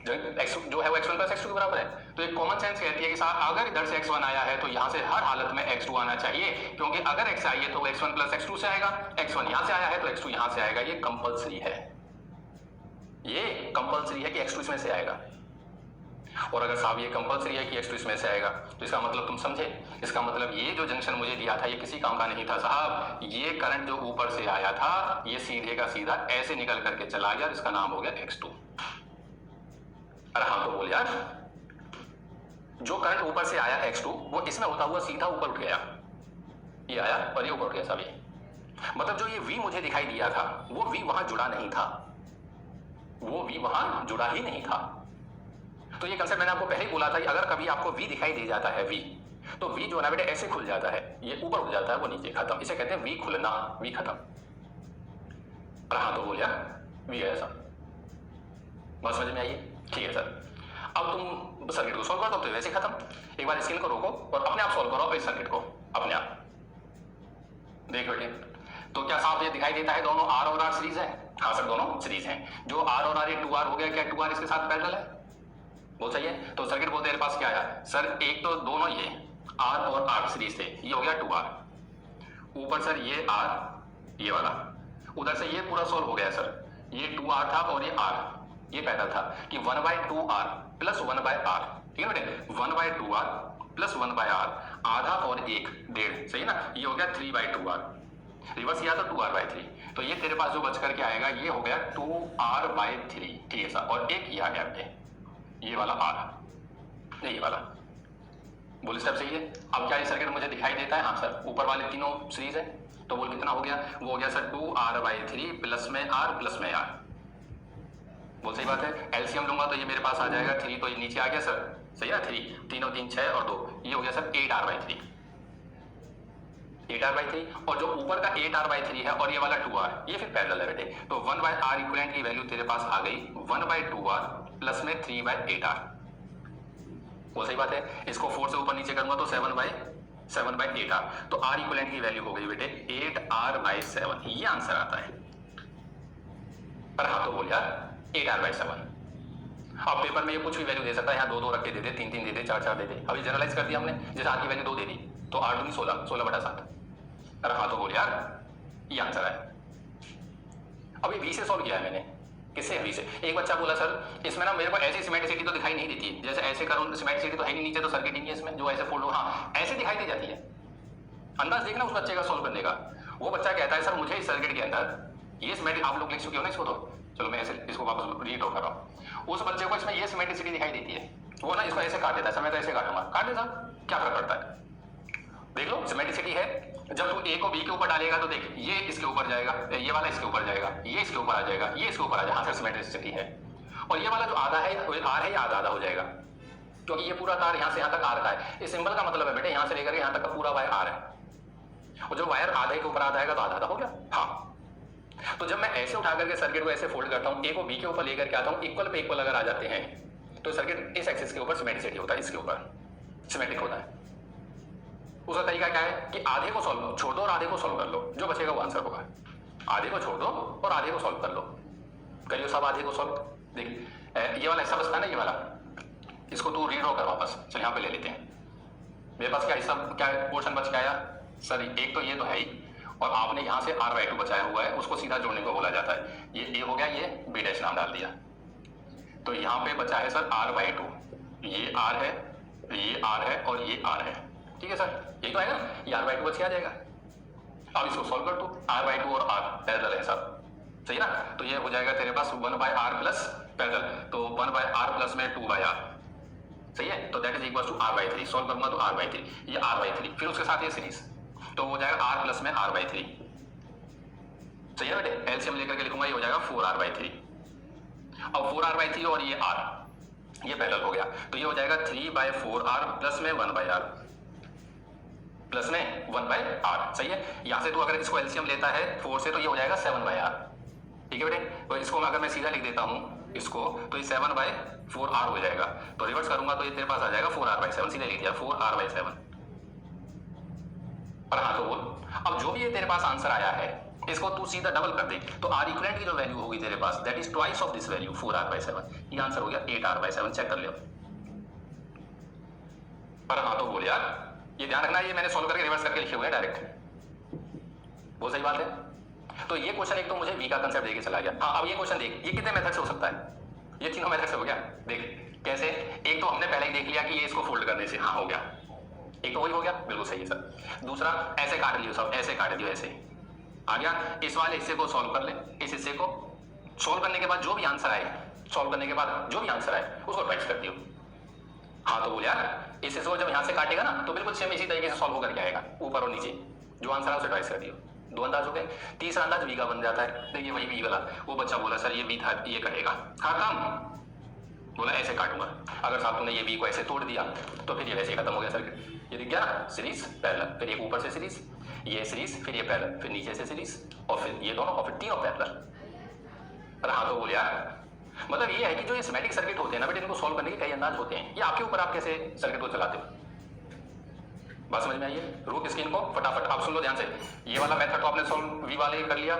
जो है वो x1 + x2 के बराबर है। तो एक कॉमन सेंस कहती है कि साहब अगर इधर से x1 आया है तो यहां से हर हालत में x2 आना चाहिए, क्योंकि अगर x आइए तो x1 + x2 से आएगा, x1 यहां से आया है तो x2 यहां से आएगा, ये कंपल्सरी है, ये कंपल्सरी है कि x2 इसमें से आएगा। और अगर साहब ये कंपल्सरी है कि x2 इसमें से आएगा, तो इसका मतलब तुम समझे, इसका मतलब ये जो जंक्शन मुझे दिया था ये किसी काम का नहीं था साहब, ये करंट जो ऊपर से आया था ये सीधे का सीधा ऐसे निकल करके चला गया, इसका नाम हो गया x2। अरे हाँ तो बोल यार, जो करंट ऊपर से आया x2 वो इसमें होता हुआ सीधा ऊपर उठ गया, ये आया और ये ऊपर उठ गया सब ये। मतलब जो ये V मुझे दिखाई दिया था वो V वहां जुड़ा नहीं था, वो V वहां जुड़ा ही नहीं था। तो ये कंसेप्ट मैंने आपको पहले ही बोला था कि अगर कभी आपको V दिखाई दे जाता है V, तो V जो है ना बेटे ऐसे खुल जाता है, ये ऊपर उठ जाता है वो नीचे, खत्म। इसे कहते हैं V खुलना, V खत्म। हाँ तो बोलिया V है ऐसा, बात समझ में आई? ठीक है सर। अब तुम सर्किट को सॉल्व कर दो तो वैसे खत्म। एक बार स्क्रीन को रोको और अपने आप सॉल्व करो इस सर्किट को अपने आप। देख बेटे, तो क्या साफ ये दिखाई देता है दोनों R और R सीरीज है? हाँ सर दोनों सीरीज हैं। जो R और R ये 2R हो गया, क्या 2R इसके साथ पैरेलल है? वो सही है। तो सर्किट बोलते मेरे पास क्या आया सर, एक तो दोनों ये R और R सीरीज थे, ये हो गया 2R। ऊपर सर ये R, ये वाला, उधर से ये पूरा सोल्व हो गया सर। ये 2R था और ये R, ये पैरेलल था कि 1/2R प्लस 1/R, ठीक है बेटे, 1/2R प्लस 1/R, आधा और एक डेढ़, सही है ना। ये हो गया 3/2R, रिवर्स किया तो 2R/3। तो ये तेरे पास जो बच करके आएगा ये हो गया 2R/3, ठीक है सर। और एक ये आ गया बेटे, ये वाला R, ये वाला। बोल स्टेप सही है। अब क्या ये सर्किट मुझे दिखाई देता है? हाँ सर, ऊपर वाले तीनों सीरीज है, तो बोल कितना हो गया? वो हो गया सर 2R/3 प्लस में R प्लस में R। बोल सही बात है। एलसीएम लूंगा तो ये मेरे पास आ जाएगा 3, तो ये नीचे आ गया सर, सही है। 3 3 और 3 6 और 2, ये हो गया सर 8R/3, 8R/3। और जो ऊपर का 8R/3 है और ये वाला 2R, ये फिर पैरेलल है बेटे। तो 1/R इक्विवेलेंट की वैल्यू तेरे पास आ गई 1/2R प्लस में 3/8R। वो सही बात है। इसको 4 से ऊपर नीचे करूंगा तो 7/8R। तो R इक्विवेलेंट की वैल्यू हो गई बेटे 8R/7, ये आंसर आता है। पर हाँ तो बोल यार 8R/7। अब पेपर में ये कुछ भी वैल्यू दे सकता है, यहाँ 2 2 रख के दे दे, 3 3 दे दे, 4 4 दे दे। अभी जनरलाइज कर दिया हमने, जैसे R की वैल्यू 2 दे दी तो 8 दूनी 16, 16/7। अरे हाँ तो बोल यार ये आंसर है। अभी V से सॉल्व किया है मैंने। किससे? V से। एक बच्चा बोला सर इसमें ना मेरे को ऐसी सिमेट्रिसिटी तो दिखाई नहीं देती, जैसे ऐसे करूं सिमेट्रिसिटी तो है नहीं, नीचे तो सर्किट ही नहीं है इसमें जो ऐसे फोल्ड हो, हाँ ऐसे दिखाई दे जाती है। अंदाज देखना उस बच्चे का सॉल्व करने का। वो बच्चा कहता है सर मुझे इस सर्किट के अंदर ये सिमेट्रिक, आप लोग लिख चुके हो ना इसको, तो चलो मैं ऐसे इसको वापस रीड्रॉ कर रहा हूँ। उस बच्चे को इसमें ये सिमेट्रिसिटी दिखाई देती है, वो ना इसको ऐसे काट देता है, समय तो ऐसे काटूंगा, काट देता, क्या फर्क पड़ता है? देख लो सिमेट्रिसिटी है। जब तू A को B के ऊपर डालेगा तो देख ये इसके ऊपर जाएगा, ये वाला इसके ऊपर जाएगा, ये इसके ऊपर आ जाएगा, ये इसके ऊपर आ जाएगा, हाँ सर सिमेट्रिसिटी है। और ये वाला जो आधा है R है, आधा आधा हो जाएगा, क्योंकि ये पूरा तार यहाँ से यहाँ तक R का है। इस सिंबल का मतलब है बेटे यहाँ से लेकर यहाँ तक का पूरा वायर R है, और जो वायर आधे के ऊपर आधा आएगा तो आधा आधा हो गया। हाँ तो जब मैं ऐसे उठा करके सर्किट को ऐसे फोल्ड करता हूँ, A को B के ऊपर लेकर के आता हूँ, इक्वल पे इक्वल अगर आ जाते हैं तो सर्किट इस एक्सिस के ऊपर सिमेट्रिसिटी होता है, इसके ऊपर सिमेट्रिक होता है। उसका तरीका क्या है कि आधे को सॉल्व छोड़ दो और आधे को सॉल्व कर लो, जो बचेगा वो आंसर होगा। आधे को छोड़ दो और आधे को सॉल्व कर लो, करियो सब आधे को सॉल्व। देख ये वाला हिस्सा बचता है ना, ये वाला, इसको तू रीड्रॉ कर वापस। चल यहाँ पे ले लेते हैं। मेरे पास क्या हिस्सा, क्या पोर्शन बच के आया सर? एक तो ये तो है ही, और आपने यहाँ से R/2 बचाया हुआ है, उसको सीधा जोड़ने को बोला जाता है। ये A हो गया, ये B' नाम डाल दिया, तो यहाँ पे बचा है सर R/2। ये R है, ये R है और ये R है, ठीक है सर, यही तो है ना, ये R/2 बच के आ जाएगा। अब इसको सॉल्व कर दो, R/2 और R पैरेलल है सब, सही ना। तो ये हो जाएगा तेरे पास 1/R प्लस पैरेलल, तो 1/R प्लस में 2/R, सही है। तो that is equal to R/3। Solve करूंगा तो R/3, ये R/3, फिर उसके साथ ये सीरीज, तो हो जाएगा R प्लस में R/3, सही है बेटे। एलसीएम लेकर के लिखूंगा, ये हो जाएगा 4R/3। अब 4R/3 और ये R, ये पैरेलल हो गया, तो ये हो जाएगा 3/4R प्लस में 1/R प्लस में 1/R, सही है। यहां से तो अगर इसको एलसीएम लेता है 4 से तो ये हो जाएगा 7/R, ठीक है बेटे। तो इसको अगर मैं सीधा लिख देता हूं इसको, तो ये 7/4R हो जाएगा। तो रिवर्स करूंगा तो ये तेरे पास आ जाएगा 4R/7, सीधे लिख दिया 4R/7। पर हाँ तो बोल, अब जो भी ये तेरे पास आंसर आया है इसको तू सीधा डबल कर दे, तो R इक्विवेलेंट की जो वैल्यू होगी तेरे पास that is twice of this value 4R/7। ये आंसर हो गया 8R/7, चेक कर लो। पर हाँ तो बोल यार, ये ध्यान रखना, ये मैंने सॉल्व करके रिवर्स करके लिखे हुए हैं डायरेक्ट, वो सही बात है। तो ये क्वेश्चन एक तो मुझे V का कंसेप्ट देके चला गया। हाँ अब ये क्वेश्चन देख, ये कितने मेथड से हो सकता है? ये तीनों मेथड से हो गया। देख कैसे, एक तो हमने पहले ही देख लिया कि ये इसको फोल्ड करने से, हाँ हो गया, एक तो वही हो गया, बिल्कुल सही है सर। दूसरा ऐसे काट लियो, सब ऐसे काट दियो, ऐसे आ गया। इस वाले हिस्से को सॉल्व कर ले, इस हिस्से को सॉल्व करने के बाद जो भी आंसर आए, सॉल्व करने के बाद जो भी आंसर आए उसको राइट कर दियो। हाँ तो बोल यार इस इसको जब यहाँ से काटेगा ना तो बिल्कुल सेम इसी तरीके से सॉल्व होकर के आएगा, ऊपर और नीचे। जो आंसर है उसे ट्वाइस कर दियो। दो अंदाज हो गए। तीसरा अंदाज वी का बन जाता है। देखिए वही वी वाला, वो बच्चा बोला सर ये वी था, ये कटेगा, खत्म। बोला ऐसे काटूंगा। अगर साहब तुमने ये वी को ऐसे तोड़ दिया तो फिर ये वैसे खत्म हो गया सर्किट। ये दिख गया ना, सीरीज पैरेलल, फिर ये ऊपर से सीरीज, ये सीरीज, फिर ये पैरेलल, फिर नीचे से सीरीज, और फिर ये दोनों, और फिर तीनों पैरेलल। अरे हाँ तो बोल यार, मतलब ये है कि जो ये सिमेट्रिक सर्किट होते हैं ना बेटे, इनको सॉल्व करने के कई अंदाज होते हैं। ये आपके ऊपर आप कैसे सर्किट को चलाते हो। बात समझ में आई है। रूप स्क्रीन को फटाफट आप सुन लो ध्यान से। ये वाला मेथड तो आपने सॉल्व वी वाले कर लिया,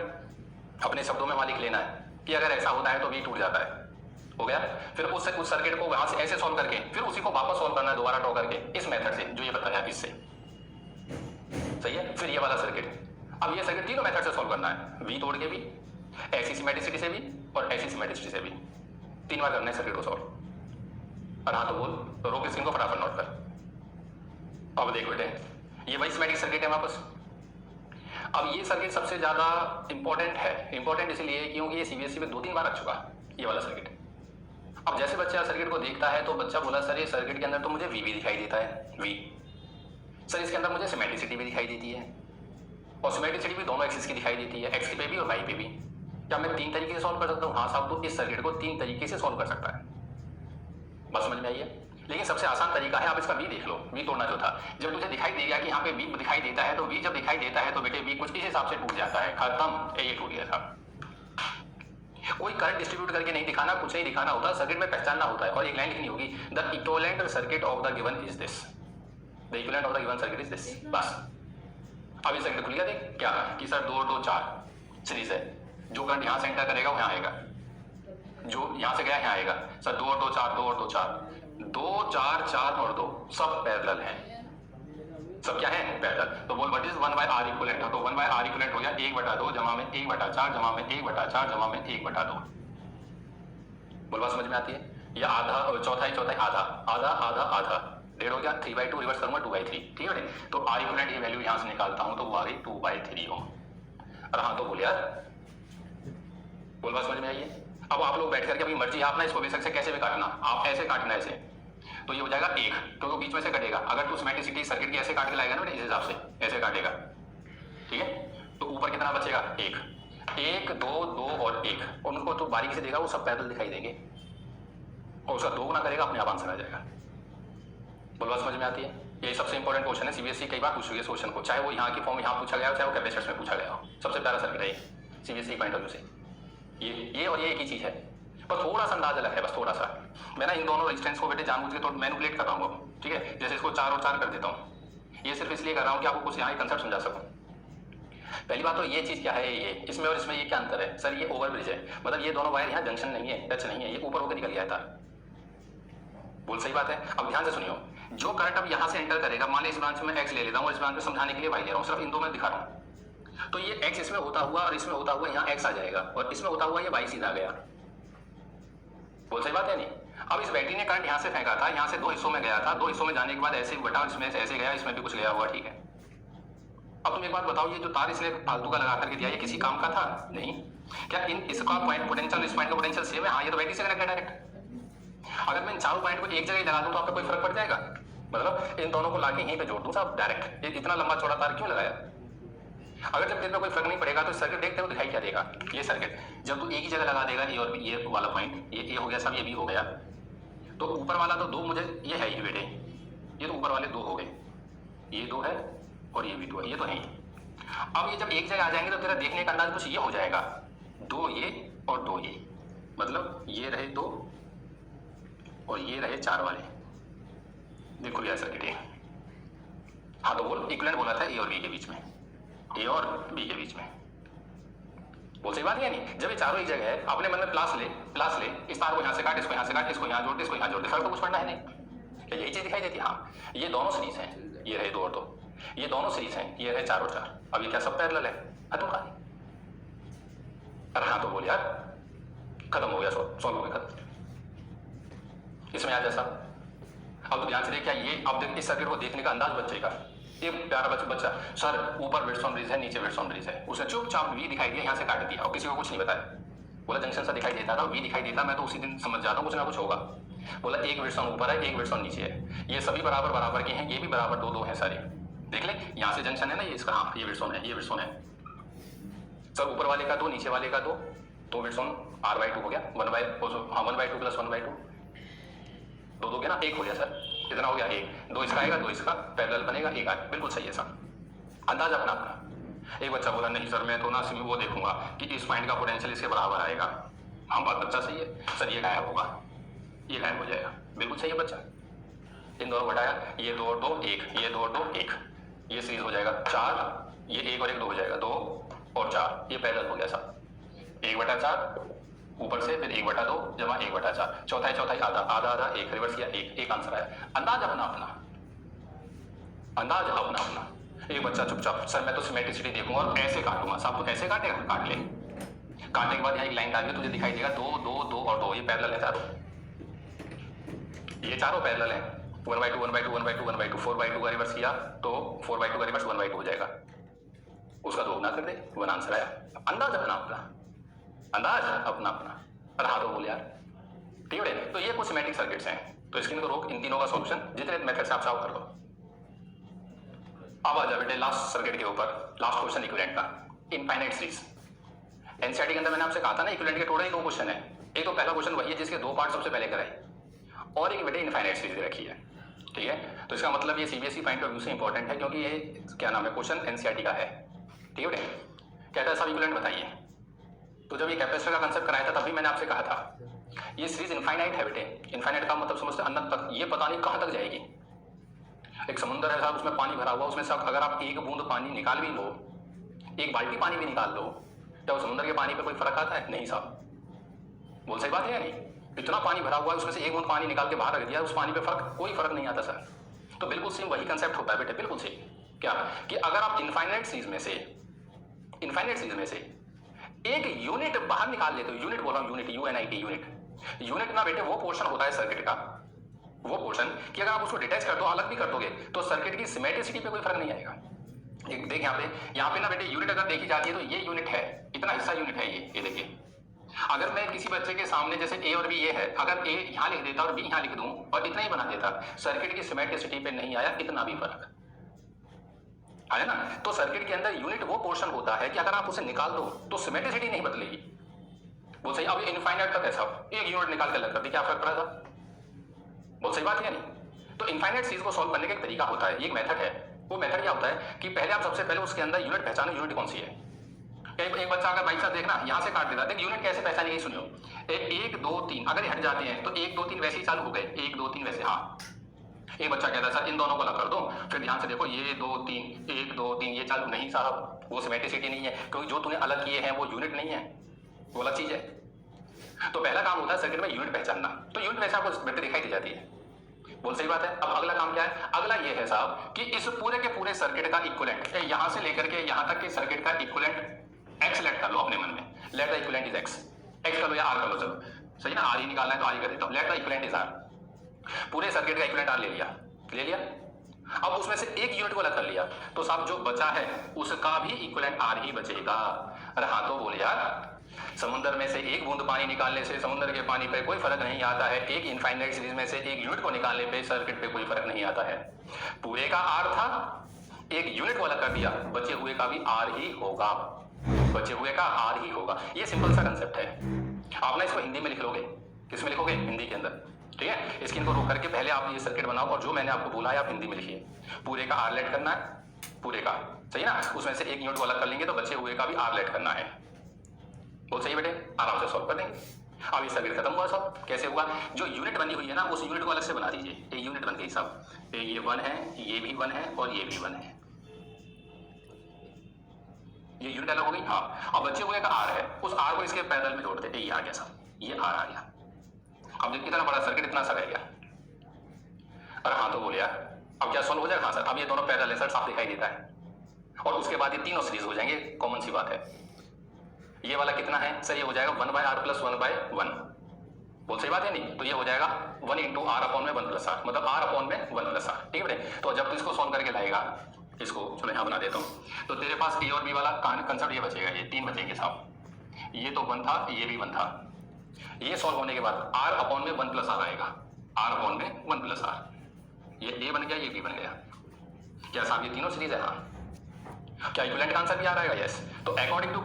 अपने शब्दों में वहां लिख लेना है कि अगर ऐसा होता है तो वी टूट जाता है, हो गया। फिर उस सर्किट को वहां से ऐसे सॉल्व करके फिर उसी को वापस सॉल्व करना है दोबारा ड्रॉ करके इस मेथड से जो ये बताया इससे, सही है। फिर ये वाला सर्किट, अब ये सर्किट तीनों मेथड से सॉल्व करना है, वी तोड़ के भी, ऐसी सिमेट्रिसिटी से भी और ऐसी सिमेट्रिसिटी से भी। 3 बार करना है सर्किट को सॉल्व। और हाँ तो बोल, तो रोक स्क्रीन को फटाफट नोट कर। अब देख बेटे, ये वही सिमेट्रिक सर्किट है वापस। अब ये सर्किट सबसे ज्यादा इंपॉर्टेंट है। इंपॉर्टेंट इसलिए क्योंकि ये सीबीएसई में 2-3 बार आ चुका है ये वाला सर्किट। अब जैसे बच्चा सर्किट को देखता है तो बच्चा बोला सर ये सर्किट के अंदर तो मुझे वी भी दिखाई देता है, वी सर इसके अंदर मुझे सिमेट्रिसिटी भी दिखाई देती है, और सिमेट्रिसिटी भी दोनों एक्सिस की दिखाई देती है, एक्स पे भी और वाई पे भी। क्या मैं 3 तरीके से सॉल्व कर सकता हूँ? हाँ साहब, तो इस सर्किट को 3 तरीके से सॉल्व कर सकता है। बस समझ में आई है। लेकिन सबसे आसान तरीका है, आप इसका वी देख लो, वी तोड़ना जो था। जब तुझे दिखाई देगा कि यहाँ पे वी दिखाई देता है तो वी जब दिखाई देता है तो बेटे वी कुछ इस हिसाब से टूट जाता है, खत्म, ये टूट गया था। कोई करंट डिस्ट्रीब्यूट करके नहीं दिखाना, कुछ नहीं दिखाना होता, सर्किट में पहचानना होता है। और एक लाइन लिखनी होगी, the equivalent circuit of the given is this, the equivalent of the given circuit is this, बस। अब ये सर्किट खुल गया, देख क्या कि सर 2 और 2 4 सीरीज है, जो करंट यहाँ से एंटर करेगा वो यहाँ आएगा, जो यहाँ से गया यहाँ आएगा। सर 2 और 2 4, 2 और 2 4, 2 4 4 और 2 सब पैरेलल हैं, सब क्या है पैरेलल। तो बोल व्हाट इज 1/r इक्विवेलेंट, तो 1/r इक्विवेलेंट हो गया 1/2 जमा में 1/4 जमा में 1/4 जमा में 1/2। बोल बात समझ में आती है। या आधा और चौथाई आधा आधा आधा आधा, 1.5 हो गया, 3/2 रिवर्स करूंगा 2/3, ठीक है। तो r इक्विवेलेंट ये वैल्यू यहां से निकालता हूं तो वो आ गई 2/3 ओम। अरे हाँ तो बोल यार, बोल बात समझ में आई है। अब आप लोग बैठ करके अपनी मर्जी आप ना इसको बेशक से कैसे भी काटना, आप ऐसे काटना ऐसे, तो ये हो जाएगा 1, क्योंकि बीच में से कटेगा। अगर तू सिमेट्रिसिटी सर्किट की ऐसे काट के लाएगा ना इस हिसाब से, ऐसे काटेगा, ठीक है। तो ऊपर कितना बचेगा 1 1 2 2 और 1, और उनको तो बारीकी से देखा वो सब पैरेलल दिखाई देंगे, और उसका 2 गुना करेगा अपने आप आंसर आ जाएगा। बोल बात समझ में आती है। ये सबसे इंपॉर्टेंट क्वेश्चन है, सीबीएसई कई बार पूछ रही है इस क्वेश्चन को, चाहे वो यहाँ की फॉर्म यहाँ पूछा गया हो, चाहे वो कैपेसिटर्स में पूछा गया हो। सबसे प्यारा सर्किट है सीबीएसई पॉइंट ऑफ व्यू से, ये और ये एक ही चीज है, पर थोड़ा सा अंदाज अलग है, बस थोड़ा सा। मैं ना इन दोनों रेजिस्टेंस को बेटे जानबूझ के थोड़ा मैनिपुलेट कर रहा हूँ, ठीक है। जैसे इसको 4 और 4 कर देता हूँ, ये सिर्फ इसलिए कर रहा हूँ कि आपको कुछ यहाँ कंसेप्ट समझा सकूँ। पहली बात तो ये चीज क्या है, ये इसमें और इसमें ये क्या अंतर है। सर ये ओवरब्रिज है, मतलब ये दोनों वायर यहाँ जंक्शन नहीं है, टच नहीं है, ये ऊपर होकर निकल गया है तार। बोल सही बात है। अब ध्यान से सुनियो, जो करंट अब यहाँ से एंटर करेगा, मान ली इस ब्रांच में एक्स ले लेता हूँ, इस ब्रांच में समझाने के लिए वाई ले रहा हूँ, सिर्फ इन दो में दिखा रहा हूँ। तो ये एक्स इसमें होता हुआ और इसमें होता हुआ यहाँ एक्स आ जाएगा, और इसमें होता हुआ ये वाई सीधा गया। बोल सही बात है नहीं। अब इस बैटरी ने करंट यहाँ से फेंका था, यहाँ से 2 हिस्सों में गया था, 2 हिस्सों में जाने के बाद ऐसे बटा, इसमें से ऐसे गया, इसमें भी कुछ गया हुआ, ठीक है। अब तुम एक बात बताओ, ये जो तार इसने फालतू का लगा करके दिया, ये किसी काम का था? नहीं। क्या इसका पॉइंट पोटेंशियल, इस पॉइंट का पोटेंशियल सेम है? हाँ, ये तो बैटरी से कनेक्ट है डायरेक्ट। अगर मैं इन चारों पॉइंट को एक जगह ही लगा दूं तो आपको कोई फर्क पड़ जाएगा? मतलब इन दोनों को लाके यहीं पे जोड़ दूं साहब डायरेक्ट, इतना लंबा चौड़ा तार क्यों लगाया? अगर जब तेरे कोई फर्क नहीं पड़ेगा तो सर्किट देखते हो दिखाई क्या देगा। ये सर्किट जब तू एक ही जगह लगा देगा, ये और ये वाला पॉइंट, ये हो गया सब, ये भी हो गया, तो ऊपर वाला तो 2 मुझे ये है ही बेटे, ये तो ऊपर वाले 2 हो गए, ये 2 है और ये भी 2 है, ये तो है ही। अब ये जब एक जगह आ जाएंगे तो तेरा देखने का अंदाज कुछ ये हो जाएगा, 2 ये और 2 ये, मतलब ये रहे 2 और ये रहे 4 वाले। देखो यह सर्किट है। हाँ तो बोल, इक्विवेलेंट बोला था ए और बी के बीच में, ए और बी के बीच में। बोल सही बात है नहीं। जब ये चारों एक जगह है, अपने मन में प्लास ले, इस तार को यहाँ से काट, इसको यहाँ से काट, इसको यहाँ जोड़ दे, इसको यहाँ जोड़ दे, फर्क तो कुछ पड़ना है नहीं। क्या यही चीज दिखाई देती है? हाँ, ये दोनों सीरीज हैं, ये रहे 2 और 2, ये दोनों सीरीज हैं, ये रहे 4 और 4। अब ये क्या सब पैरेलल है? खत्म कहानी। अरे हाँ तो बोल यार, खत्म हो गया, सॉल्व हो गया, खत्म। इसमें आ जैसा अब तो ध्यान से देख, क्या ये अब देख इस सर्किट को देखने का अंदाज बच्चे का, ये प्यारा बच्चा सर ऊपर वेटस्टोन ब्रिज है, नीचे वेटस्टोन ब्रिज है, उसने चुपचाप वी दिखाई दिया, यहाँ से काट दिया और किसी को कुछ नहीं बताया। बोला जंक्शन सा दिखाई देता था, वी दिखाई देता, मैं तो उसी दिन समझ जाता हूँ कुछ ना कुछ होगा। बोला एक विड्सॉन ऊपर है, एक विड्सॉन नीचे है, ये सभी बराबर बराबर के हैं, ये भी बराबर दो दो हैं सारे। देख ले यहाँ से जंक्शन है ना, ये इसका, हाँ ये विड्सॉन है, ये विड्सॉन है सर, ऊपर वाले का दो, नीचे वाले का दो, तो विड्सॉन r/2 हो गया, 1/2 प्लस 1/2, दो दो गया ना, एक हो गया सर, कितना हो गया एक, दो इसका आएगा, दो इसका पैरेलल बनेगा, एक आएगा, बिल्कुल सही है सर, अंदाज अपना अपना। एक बच्चा बोला नहीं सर मैं तो ना सिर्फ वो देखूंगा कि इस पॉइंट का पोटेंशियल इसके बराबर आएगा। हाँ बात बच्चा सही है सर, ये गायब होगा, ये गायब हो जाएगा, बिल्कुल सही है बच्चा। इन दोनों घटाया, ये दो और दो एक, ये दो और दो एक, ये सीरीज हो जाएगा 4, ये एक और एक 2 हो जाएगा 2 और 4, ये पैरेलल हो गया सर, 1/4 ऊपर से, फिर 1/2 जमा 1/4, चौथाई चौथाई आधा, आधा आधा एक, रिवर्स किया एक आंसर आया। अंदाज अपना अपना, अंदाज अपना अपना। एक बच्चा चुपचाप सर मैं तो सिमेट्रिसिटी देखूंगा और ऐसे काटूंगा, सब तो ऐसे काटेगा, काट ले, काटने के बाद यहाँ एक लाइन डाल के तुझे दिखाई देगा 2 2 2 और 2, ये पैरेलल है चारों, ये चारों पैरेलल है, 1/2 1/2 1/2 1/2, 4/2 का रिवर्स किया तो 4/2 का रिवर्स 1/2 हो जाएगा, उसका 2 गुना कर दे, 1 आंसर आया। अंदाज अपना अपना, अंदाज अपना अपना। रहा तो बोल यार, ठीक है। तो ये कुछ सिमेट्रिक सर्किट्स हैं, तो स्क्रीन को रोक, इन तीनों का सॉल्यूशन जितने मेथड से आप सॉल्व कर लो। अब आ जाओ बेटे लास्ट सर्किट के ऊपर, लास्ट क्वेश्चन इक्विवेलेंट का, इनफाइनाइट सीरीज। एनसीईआरटी के अंदर मैंने आपसे कहा था ना इक्विवेलेंट के टोटल ही 2 क्वेश्चन है, एक तो पहला क्वेश्चन वही है जिसके 2 पार्ट सबसे पहले कराए, और एक बेटे इनफाइनाइट सीरीज रखी है, ठीक है। तो इसका मतलब ये सीबीएसई पॉइंट ऑफ व्यू से इंपॉर्टेंट है, क्योंकि ये क्या नाम है क्वेश्चन एनसीईआरटी का है, ठीक है बेटे। कहता है सब इक्विवेलेंट बताइए, तो जब ये कैपेसिटर का कंसेप्ट कराया था तभी मैंने आपसे कहा था ये सीरीज इनफाइनाइट है बेटे। इनफाइनाइट का मतलब समझते अनंत तक, ये पता नहीं कहाँ तक जाएगी। एक समुद्र है साहब, उसमें पानी भरा हुआ, उसमें से अगर आप एक बूंद पानी निकाल भी लो, एक बाल्टी पानी भी निकाल लो, क्या उस समुद्र के पानी पे कोई फर्क आता है? नहीं साहब, बोल सही बात है या नहीं? इतना पानी भरा हुआ है, उसमें से एक बूंद पानी निकाल के बाहर रख दिया, उस पानी पे कोई फर्क नहीं आता सर। तो बिल्कुल सेम वही कंसेप्ट होता है बेटे, बिल्कुल सेम। क्या कि अगर आप इनफाइनाइट सीरीज में से एक यूनिट बाहर निकाल लेते हो, यूनिट बोल रहा हूं, यूनिट UNIT, यूनिट ना बेटे वो पोर्शन होता है सर्किट का, वो पोर्शन कि अगर आप उसको डिटैच कर दो, अलग भी कर दोगे, तो सर्किट की सिमेट्रिसिटी पे कोई फर्क नहीं आएगा। एक देख यहाँ पे ना बेटे यूनिट अगर देखी जाती है तो ये यूनिट है, इतना हिस्सा यूनिट है, ये देखिए। अगर मैं किसी बच्चे के सामने जैसे A और B ये है, अगर A यहाँ लिख देता और B यहाँ लिख दूं और इतना ही बना देता, सर्किट की सिमेट्रिसिटी पे नहीं आया इतना भी फर्क आया ना। तो सर्किट के अंदर यूनिट वो पोर्शन होता है कि अगर आप उसे निकाल दो तो सिमेट्रिसिटी नहीं बदलेगी। बोल सही, अब इनफाइनाइट तक है साहब, एक यूनिट निकाल के अलग कर दी, क्या फर्क पड़ेगा? बोल सही बात है नहीं? तो इनफाइनाइट चीज को सॉल्व करने का एक तरीका होता है, ये एक मेथड है। वो मेथड क्या होता है कि पहले आप सबसे पहले उसके अंदर यूनिट पहचानो, यूनिट कौन सी है। एक बच्चा अगर भाई साहब देखना यहाँ से काट देता, देख यूनिट कैसे पहचानेगी, सुनियो। 1 2 3 अगर ये हट जाते हैं तो 1 2 3 वैसे ही चालू हो गए, 1 2 3 वैसे। हाँ, एक बच्चा कहता है सर इन दोनों को अलग कर दो, फिर ध्यान से देखो ये 2 3 1 2 3 ये चालू, नहीं साहब वो सिमेट्रिसिटी नहीं है, क्योंकि जो तूने अलग किए हैं वो यूनिट नहीं है, वो अलग चीज है। तो पहला काम होता है सर्किट में यूनिट पहचानना, तो यूनिट वैसे आपको बेटे दिखाई दी जाती है। बोल सही बात है। अब अगला काम क्या है? अगला ये है साहब कि इस पूरे के पूरे सर्किट का इक्विवेलेंट, यहां से लेकर के यहां तक के सर्किट का इक्विवेलेंट एक्स लेट कर लो अपने मन में, late the equivalent is x कर लो या आर कर लो, चलो सही ना, आर ही निकालना है तो आर ही कर देता हूं, let the equivalent is R. पूरे सर्किट का इक्विवेलेंट आर ले लिया। अब उसमें से एक यूनिट को अलग कर लिया, तो साहब जो बचा है उसका भी इक्विवेलेंट आर ही बचेगा। अरे हाँ तो बोले यार, समुद्र में से एक बूंद पानी निकालने से समुद्र के पानी पे कोई फर्क नहीं आता है, एक इनफाइनाइट सीरीज में से एक यूनिट को निकालने पे सर्किट पे कोई फर्क नहीं आता है। पूरे का आर था, एक यूनिट को अलग कर दिया, बचे हुए का भी आर ही होगा, बचे हुए का आर ही होगा। ये सिंपल सा कंसेप्ट है। आप ना इसको हिंदी में लिख लोगे, किस में लिखोगे? हिंदी के अंदर, ठीक है। इसकी इनको रोक करके पहले आप ये सर्किट बनाओ और जो मैंने आपको बोला है आप हिंदी में लिखिए। पूरे का आर लेट करना है, पूरे का, सही ना, उसमें से एक यूनिट को अलग कर लेंगे तो बचे हुए का भी आर लेट करना है। बहुत सही बेटे, आराम से सॉल्व कर देंगे। अब ये सर्किट खत्म हुआ सब, कैसे हुआ? जो यूनिट बनी हुई है ना उस यूनिट को अलग से बना दीजिए, ये यूनिट बन गई सब, ये 1 है, ये भी 1 है और ये भी 1 है, ये यूनिट अलग हो गई। हाँ, अब बचे हुए का आर है, उस आर को इसके पैरेलल में जोड़ देते, ये आ गया सब, ये आर आ गया। अब देखिए कितना बड़ा सर्किट, इतना सा रह गया। अरे हाँ तो बोले यार अब क्या सॉल्व हो जाएगा? हाँ सर, अब ये दोनों पैरेलल है सर, साफ दिखाई देता है, और उसके बाद ये तीनों सीरीज हो जाएंगे, कॉमन सी बात है। ये वाला कितना है सर? ये हो जाएगा 1/r + 1/1। बोल सही बात है नहीं? तो ये हो जाएगा 1 × r/1 + r, मतलब r/1 + r, ठीक है बेटे। तो जब तू इसको सॉल्व करके लाएगा, इसको चलो यहाँ बना देता हूँ, तो तेरे पास A और B वाला कंसेप्ट ये बचेगा, ये 3 बचेंगे साहब। ये तो 1 था, ये भी 1 था। ये सॉल्व होने के बाद r/1 + r आएगा, आर अपॉन में 1 प्लस आर, ये ए बन गया, ये बी बन गया। क्या साहब ये तीनों सीरीज है? हाँ। क्या इक्विवेलेंट का आंसर भी आ रहा है? यस। तो अकॉर्डिंग टू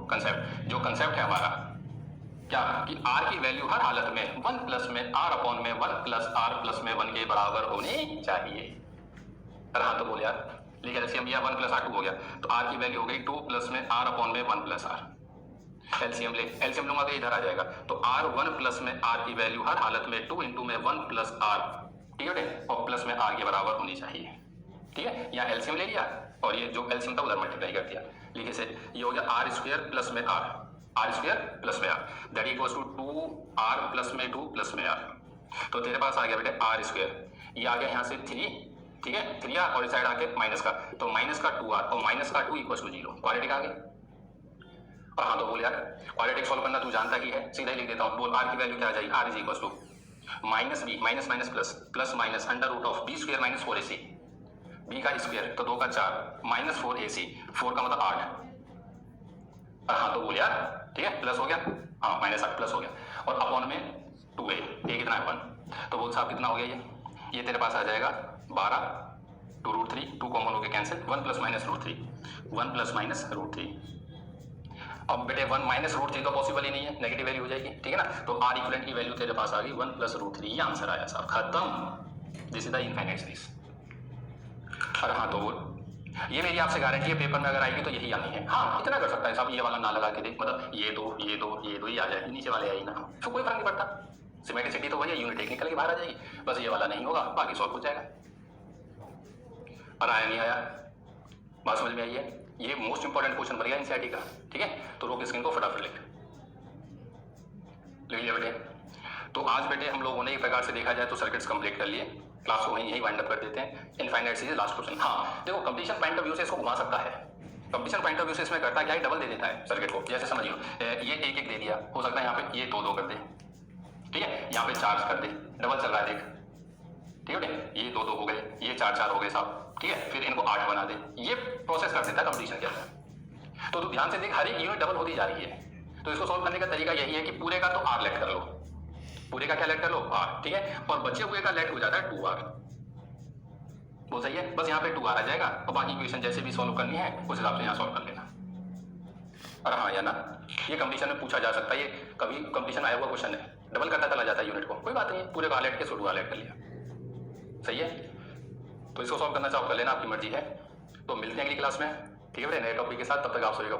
कंसेप्ट जो कंसेप्ट है हमारा क्या कि आर की वैल्यू हर हालत में 1 प्लस में आर अपॉन में 1 प्लस आर प्लस में 1 के बराबर होनी चाहिए। अरे हाँ तो बोल यार, लेकिन एलसीएम लिया 1 प्लस आर 2 हो गया, तो आर की वैल्यू हो गई 2 प्लस में आर अपॉन में 1 प्लस आर। एलसीएम लूंगा तो इधर आ जाएगा, तो आर 1 प्लस में आर की वैल्यू हर हालत में 2 इंटू में 1 प्लस आर, ठीक है, और प्लस में आर के बराबर होनी चाहिए। ठीक है, यहाँ एलसीएम ले लिया और ये जो एलसीएम था उधर मल्टीप्लाई कर दिया, लिखे से ये हो गया आर स्क्वायर प्लस में आर स्क्वायर प्लस में R that equals to 2 R plus में 2 प्लस में आर। तो तेरे पास आ गया बेटे आर स्क्वायर, ये आ गया यहाँ से 3, ठीक है, 3 आर और इस साइड आके माइनस का, तो माइनस का 2 आर और माइनस का 2 इक्वल्स टू 0, क्वाड्रेटिक आ गई। और हाँ तो बोल यार क्वाड्रेटिक सॉल्व करना तू जानता ही है, सीधा ही लिख देता हूँ। बोल आर की वैल्यू क्या आ जाएगी? R is equals to minus B minus minus plus plus minus under root of B square minus 4ac, B का स्क्वायर तो 2 का 4 माइनस 4ac, 4 का मतलब 8। और हाँ तो बोल यार, ठीक है, प्लस हो गया, हाँ माइनस 8 प्लस हो गया, और अपॉन में 2a, ए कितना है 1, तो बोल साहब कितना हो गया ये तेरे पास आ जाएगा 12 2 रूट 3, 2 कॉमन हो गया cancel, 1 plus minus root 3, 1 plus minus root 3। अब बेटे 1 माइनस रूट 3 तो पॉसिबल ही नहीं है, नेगेटिव वैल्यू हो जाएगी, ठीक है ना, तो आर इक्विवेलेंट की वैल्यू तेरे पास आ गई 1 प्लस रूट 3, ये आंसर आया साहब, खत्म। This is the infinite series. अरे हाँ तो बोल, ये मेरी आपसे गारंटी है पेपर में अगर आएगी तो यही आनी है। हाँ इतना कर सकता है साहब, ये वाला ना लगा के देख, मतलब ये दो ही आ जाएगी, नीचे वाले आई ना, तो कोई फर्क नहीं पड़ता, सिमेट्रिसिटी तो वही है, यूनिट टेक्निकल की बाहर आ जाएगी, बस ये वाला नहीं होगा, बाकी सॉल्व हो जाएगा। और आया नहीं आया, बात समझ में आई है? ये मोस्ट इंपॉर्टेंट क्वेश्चन बन गया एनसीईआरटी का, ठीक है, तो रोक स्क्रीन को फटाफट लिख लिया बेटे। तो आज बेटे हम लोगों ने एक प्रकार से देखा जाए तो सर्किट्स कंप्लीट कर लिए, क्लास को यही वाइंड अप कर देते हैं। Infinite series last question. हाँ देखो, कंप्लीशन पॉइंट ऑफ व्यू से इसको घुमा सकता है, कंप्लीशन पॉइंट ऑफ व्यू से इसमें करता क्या है, डबल दे देता है सर्किट को। जैसे समझियो ये एक दे दिया, हो सकता है यहाँ पे ये 2 कर दे, ठीक है, यहाँ पे 4 कर दे, डबल चल रहा है देख, ठीक है बेटे, ये 2 हो गए, ये 4 हो गए साहब, ठीक है, फिर इनको 8 बना दे, ये प्रोसेस कर देता है कंप्लीशन के अंदर। तो तू ध्यान से देख, हर एक यूनिट डबल होती जा रही है, तो इसको सॉल्व करने का तरीका यही है कि पूरे का तो आर लेट कर लो, पूरे का क्या लेट कर लो, आर, ठीक है, और बचे हुए का लेट हो जाता है 2r। वो सही है, बस यहाँ पे 2r आ जाएगा, और बाकी इक्वेशन जैसे भी सॉल्व करनी है उस हिसाब से यहाँ सॉल्व कर लेना। और हाँ या ना, ये कंप्लीशन में पूछा जा सकता है, ये कभी कंप्लीशन आया हुआ क्वेश्चन है, डबल करता चला जाता है यूनिट को, कोई बात नहीं, पूरे का लेट के 2r लेट कर लिया, सही है। तो इसको सॉल्व करना चाहो कर लेना, आपकी मर्जी है। तो मिलते हैं अगली क्लास में, ठीक है बेटे, नए टॉपिक के साथ, तब तक आप सभी का